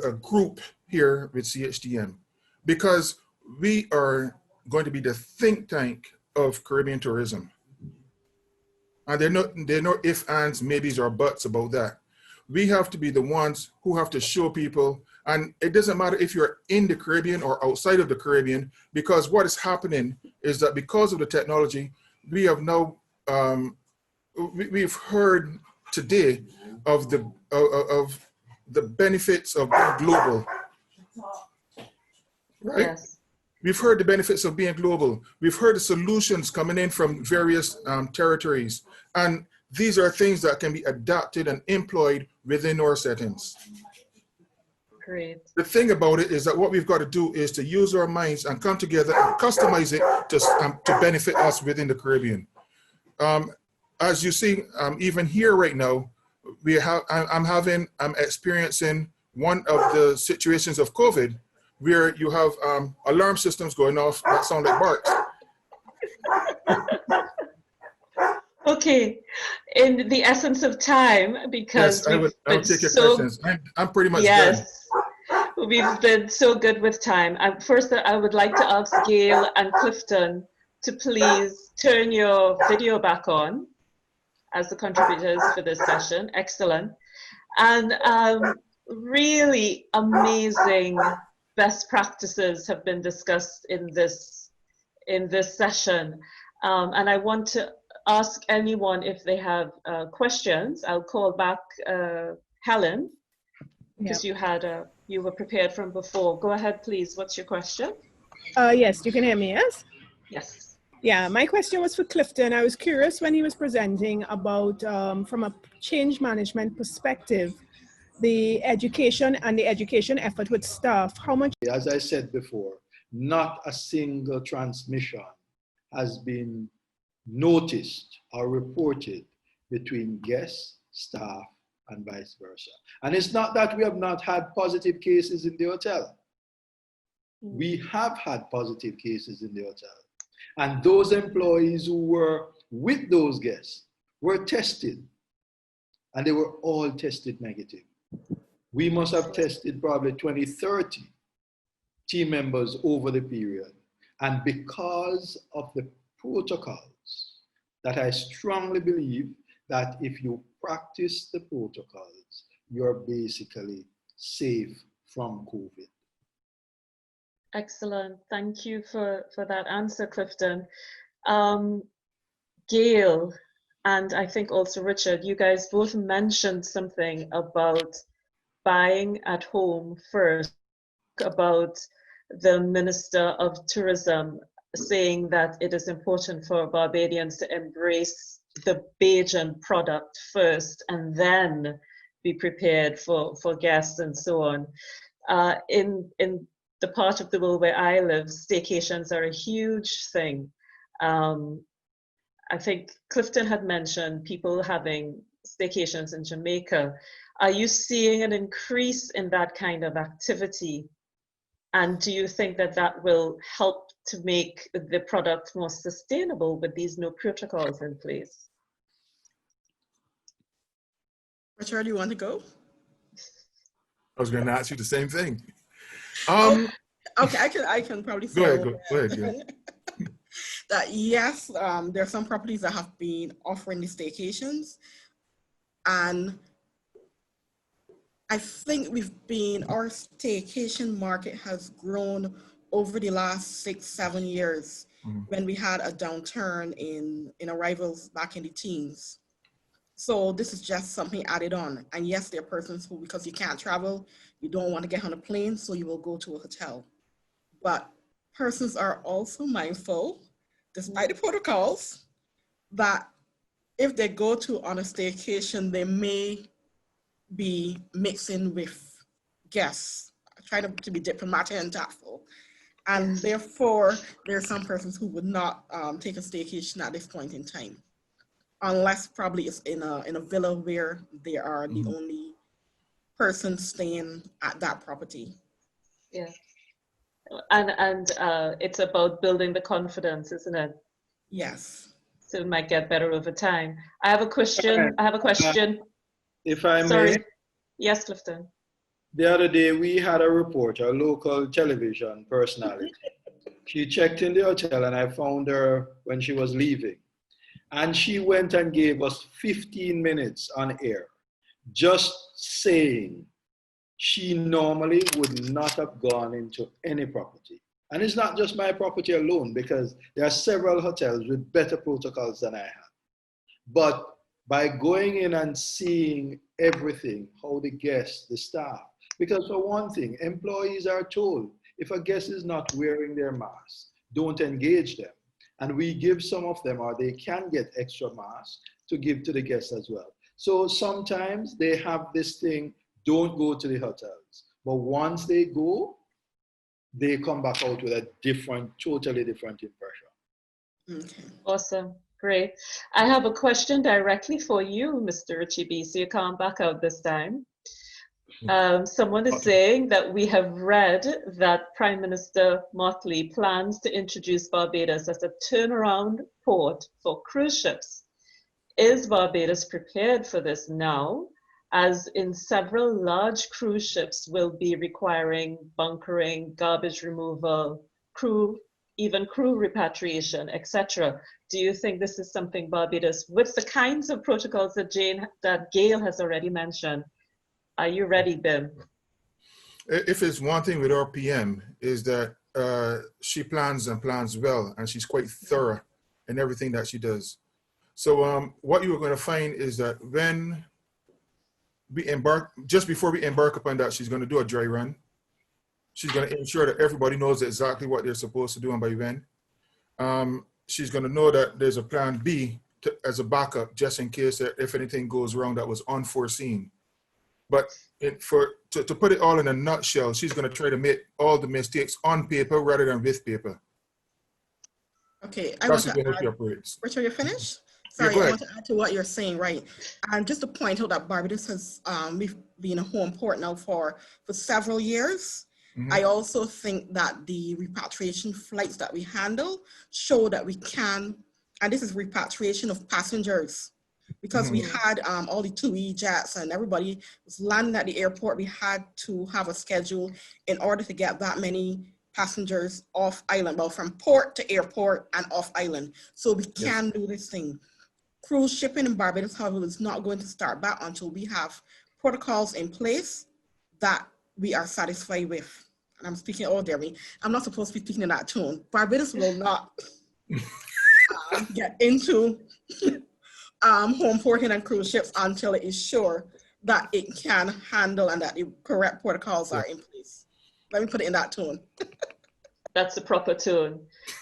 a group here with CHTM, because we are going to be the think tank of Caribbean tourism. And there are no ifs, ands, maybes, or buts about that. We have to be the ones who have to show people, and it doesn't matter if you're in the Caribbean or outside of the Caribbean, because what is happening is that because of the technology, we have now, we've heard today of the benefits of being global, right? Yes. We've heard the benefits of being global. We've heard the solutions coming in from various territories. And these are things that can be adapted and employed within our settings. Great. The thing about it is that what we've got to do is to use our minds and come together and customize it to benefit us within the Caribbean. As you see, even here right now, I'm experiencing one of the situations of COVID where you have alarm systems going off that sound like barks. Okay, in the essence of time, because yes, I would take your questions. I'm pretty much done. We've been so good with time. First, I would like to ask Gale and Clifton to please turn your video back on as the contributors for this session. Excellent. And really amazing best practices have been discussed in this session. And I want to ask anyone if they have questions. I'll call back Helen, because you were prepared from before. Go ahead, please. What's your question? Yes, you can hear me, yes? Yes. Yeah, my question was for Clifton. I was curious when he was presenting about, from a change management perspective, the education and the education effort with staff, how much? As I said before, not a single transmission has been noticed or reported between guests, staff, and vice versa. And it's not that we have not had positive cases in the hotel. We have had positive cases in the hotel. And those employees who were with those guests were tested, and they were all tested negative. We must have tested probably 20, 30 team members over the period. And because of the protocols, that I strongly believe that if you practice the protocols, you're basically safe from COVID. Excellent. Thank you for that answer, Clifton. Gale, and I think also Richard, you guys both mentioned something about buying at home first, about the Minister of Tourism saying that it is important for Barbadians to embrace the Bajan product first and then be prepared for guests and so on. In the part of the world where I live, staycations are a huge thing. I think Clifton had mentioned people having staycations in Jamaica. Are you seeing an increase in that kind of activity? And do you think that that will help to make the product more sustainable with these new protocols in place? Richard, you want to go? I was going to ask you the same thing. Okay, I can probably say. Go ahead. Yeah. That yes, there are some properties that have been offering the staycations, and I think our staycation market has grown over the last 6-7 years, when we had a downturn in arrivals back in the teens. So this is just something added on. And yes, there are persons who, because you can't travel, you don't want to get on a plane, so you will go to a hotel. But persons are also mindful, despite the protocols, that if they go on a staycation, they may be mixing with guests, trying to be diplomatic and tactful. And therefore, there are some persons who would not take a staycation at this point in time, unless probably it's in a villa where they are the only person staying at that property. Yeah, and it's about building the confidence, isn't it? Yes. So it might get better over time. I have a question. If I may. Sorry. Yes, Clifton. The other day, we had a reporter, a local television personality. She checked in the hotel, and I found her when she was leaving. And she went and gave us 15 minutes on air, just saying she normally would not have gone into any property. And it's not just my property alone, because there are several hotels with better protocols than I have. But by going in and seeing everything, how the guests, the staff, because for one thing, employees are told, if a guest is not wearing their mask, don't engage them. And we give some of them, or they can get extra masks to give to the guests as well. So sometimes they have this thing, don't go to the hotels. But once they go, they come back out with a totally different impression. Okay. Awesome. Great. I have a question directly for you, Mr. Richie B. So you can't back out this time. Someone is saying that we have read that Prime Minister Motley plans to introduce Barbados as a turnaround port for cruise ships. Is Barbados prepared for this now, as in several large cruise ships will be requiring bunkering, garbage removal, even crew repatriation, etc.? Do you think this is something Barbados, with the kinds of protocols that Gale has already mentioned? Are you ready, Bim? If it's one thing with our PM is that she plans and plans well, and she's quite thorough in everything that she does. So what you are going to find is that when we embark, just before we embark upon that, she's going to do a dry run. She's going to ensure that everybody knows exactly what they're supposed to do and by when. She's going to know that there's a plan B as a backup, just in case that if anything goes wrong that was unforeseen. But to put it all in a nutshell, she's going to try to make all the mistakes on paper rather than with paper. Okay, I want to add, Richard, you finished? Sorry, I want to add to what you're saying, right? And just to point out that Barbados has been a home port now for several years. Mm-hmm. I also think that the repatriation flights that we handle show that we can, and this is repatriation of passengers, because we had all the 2E jets and everybody was landing at the airport. We had to have a schedule in order to get that many passengers off island, well, from port to airport and off island. So we can do this thing. Cruise shipping in Barbados, however, is not going to start back until we have protocols in place that we are satisfied with. And I'm speaking ordinarily. I'm not supposed to be speaking in that tone. Barbados will not get into home porting and cruise ships until it is sure that it can handle and that the correct protocols are in place. Let me put it in that tone. That's the proper tone.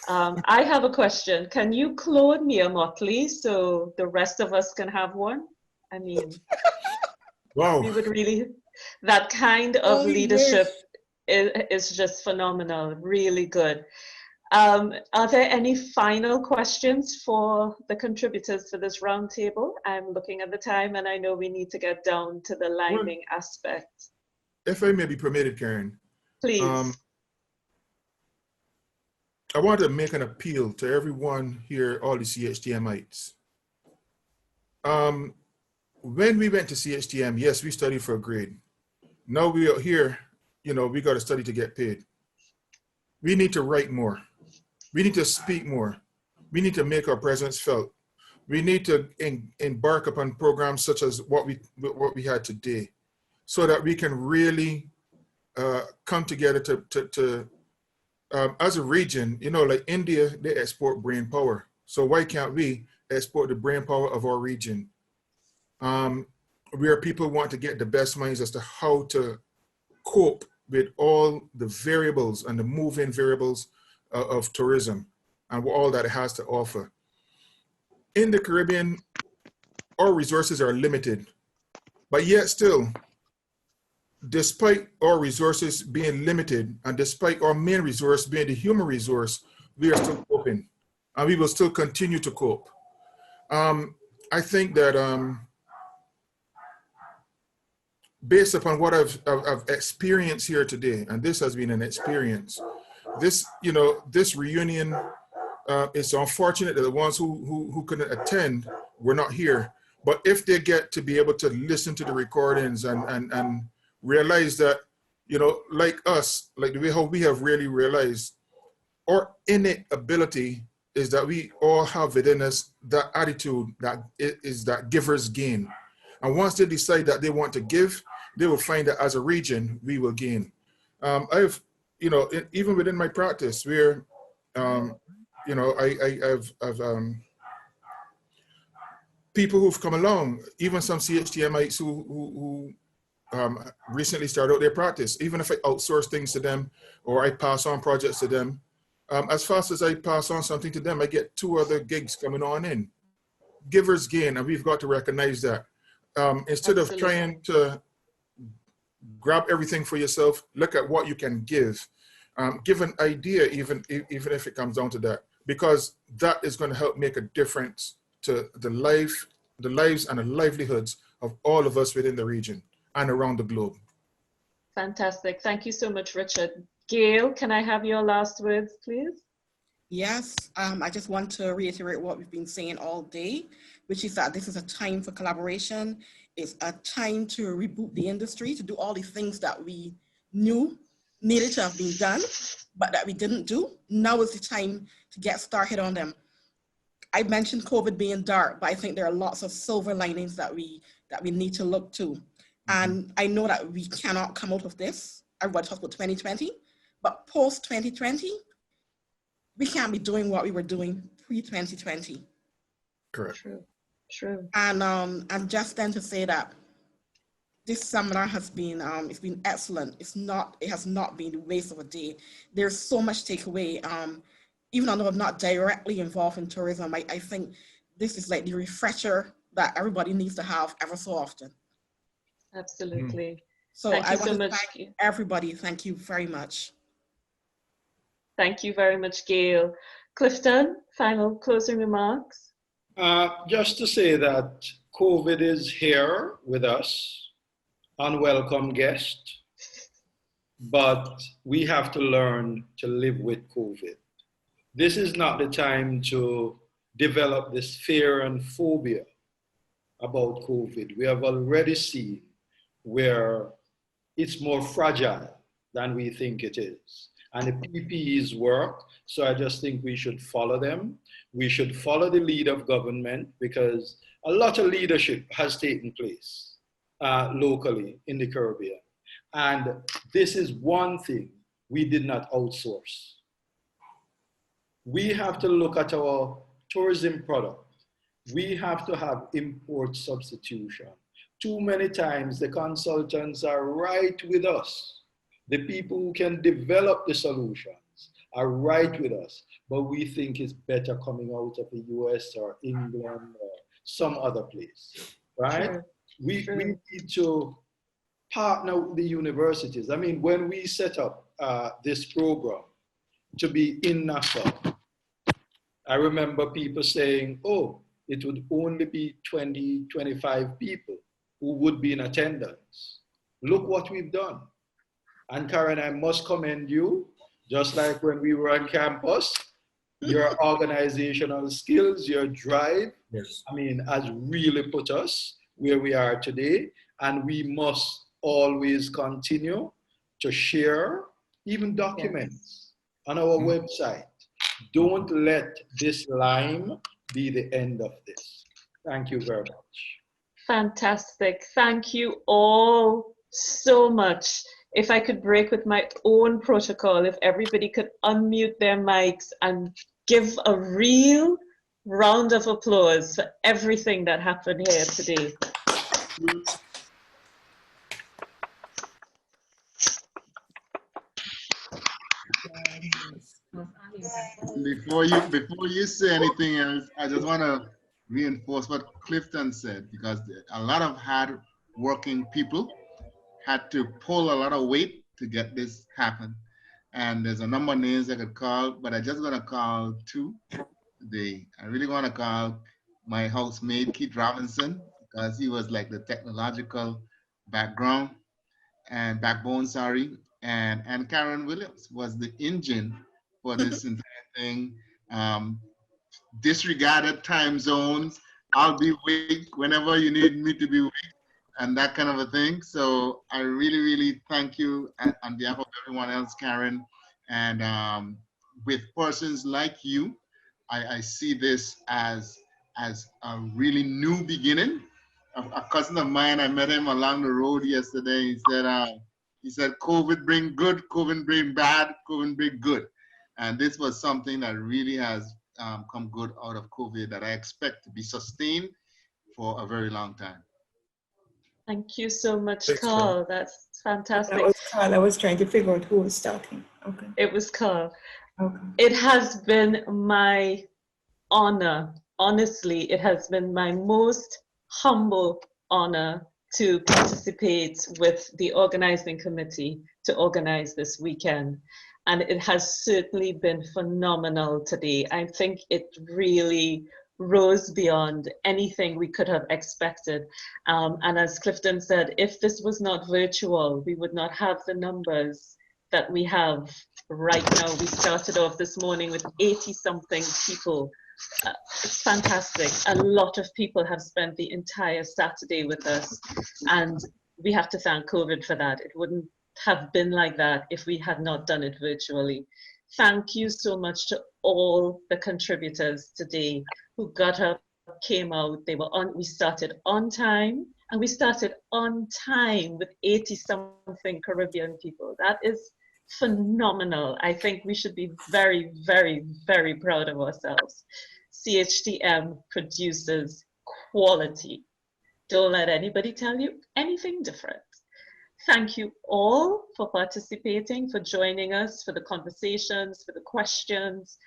I have a question. Can you clone me a Motley so the rest of us can have one? I mean, wow. We would really, that kind of leadership is just phenomenal, really good. Are there any final questions for the contributors for this roundtable? I'm looking at the time and I know we need to get down to the lining aspect. If I may be permitted, Karyn. Please. I want to make an appeal to everyone here, all the CHTMites. When we went to CHTM, yes, we studied for a grade. Now we are here, you know, we got to study to get paid. We need to write more. We need to speak more. We need to make our presence felt. We need to embark upon programs such as what we had today, so that we can really come together to as a region, you know, like India, they export brain power. So why can't we export the brain power of our region? Where people want to get the best minds as to how to cope with all the variables and the moving variables of tourism and all that it has to offer. In the Caribbean, our resources are limited, but yet still, despite our resources being limited and despite our main resource being the human resource, we are still coping and we will still continue to cope. I think that based upon what I've experienced here today, and this has been an experience, this, you know, this reunion, it's unfortunate that the ones who couldn't attend were not here, but if they get to be able to listen to the recordings and realize that, you know, like us, like the way how we have really realized our innate ability is that we all have within us that attitude that is that givers gain. And once they decide that they want to give, they will find that as a region, we will gain. I've, you know, even within my practice where, you know, I've people who've come along, even some CHTMites who recently started out their practice. Even if I outsource things to them or I pass on projects to them, as fast as I pass on something to them, I get 2 other gigs coming on in. Givers gain, and we've got to recognize that. Instead of trying to grab everything for yourself, look at what you can give. Give an idea, even if it comes down to that, because that is going to help make a difference to the lives and the livelihoods of all of us within the region and around the globe. Fantastic. Thank you so much, Richard. Gale, can I have your last words, please? Yes, I just want to reiterate what we've been saying all day, which is that this is a time for collaboration. It's a time to reboot the industry, to do all the things that we knew needed to have been done, but that we didn't do. Now is the time to get started on them. I mentioned COVID being dark, but I think there are lots of silver linings that we need to look to. And I know that we cannot come out of this. Everybody talks about 2020, but post 2020, we can't be doing what we were doing pre-2020. Correct. True. True. And just then to say that this seminar has been it's been excellent. It has not been a waste of a day. There's so much takeaway. Even though I'm not directly involved in tourism, I think this is like the refresher that everybody needs to have ever so often. Absolutely. So thank you I want so to much. thank everybody. Thank you very much. Thank you very much, Gale. Clifton, final closing remarks. Just to say that COVID is here with us, unwelcome guest, but we have to learn to live with COVID. This is not the time to develop this fear and phobia about COVID. We have already seen where it's more fragile than we think it is. And the PPEs work, so I just think we should follow them. We should follow the lead of government because a lot of leadership has taken place locally in the Caribbean. And this is one thing we did not outsource. We have to look at our tourism product. We have to have import substitution. Too many times the consultants are right with us. The people who can develop the solutions are right with us, but we think it's better coming out of the US or England or some other place, right? Sure. We need to partner with the universities. I mean, when we set up this program to be in Nassau, I remember people saying, oh, it would only be 20, 25 people who would be in attendance. Look what we've done. And Karyn, I must commend you, just like when we were on campus, your organizational skills, your drive, yes, I mean, has really put us where we are today. And we must always continue to share even documents on our website. Don't let this Lyme be the end of this. Thank you very much. Fantastic. Thank you all so much. If I could break with my own protocol, if everybody could unmute their mics and give a real round of applause for everything that happened here today. Before you say anything else, I just want to reinforce what Clifton said, because a lot of hard-working people had to pull a lot of weight to get this happen. And there's a number of names I could call, but I'm just going to call two today. I really want to call my housemate, Keith Robinson, because he was like the technological backbone, and Karyn Williams was the engine for this entire thing. Disregarded time zones. I'll be weak whenever you need me to be weak, and that kind of a thing. So I really, really thank you on behalf of everyone else, Karyn. And with persons like you, I see this as a really new beginning. A cousin of mine, I met him along the road yesterday. He said, COVID bring good, COVID bring bad, COVID bring good. And this was something that really has come good out of COVID that I expect to be sustained for a very long time. Thank you so much, Thanks, Carl. That's fantastic. That was Carl. I was trying to figure out who was talking. Okay. It was Carl. Okay. It has been my honor. Honestly, it has been my most humble honor to participate with the organizing committee to organize this weekend. And it has certainly been phenomenal today. I think it really rose beyond anything we could have expected. And as Clifton said, if this was not virtual, we would not have the numbers that we have right now. We started off this morning with 80-something people. It's fantastic. A lot of people have spent the entire Saturday with us, and we have to thank COVID for that. It wouldn't have been like that if we had not done it virtually. Thank you so much to all the contributors today who got up, came out. They were on. We started on time, and we started on time with 80-something Caribbean people. That is phenomenal. I think we should be very, very, very proud of ourselves. CHTM produces quality. Don't let anybody tell you anything different. Thank you all for participating, for joining us, for the conversations, for the questions.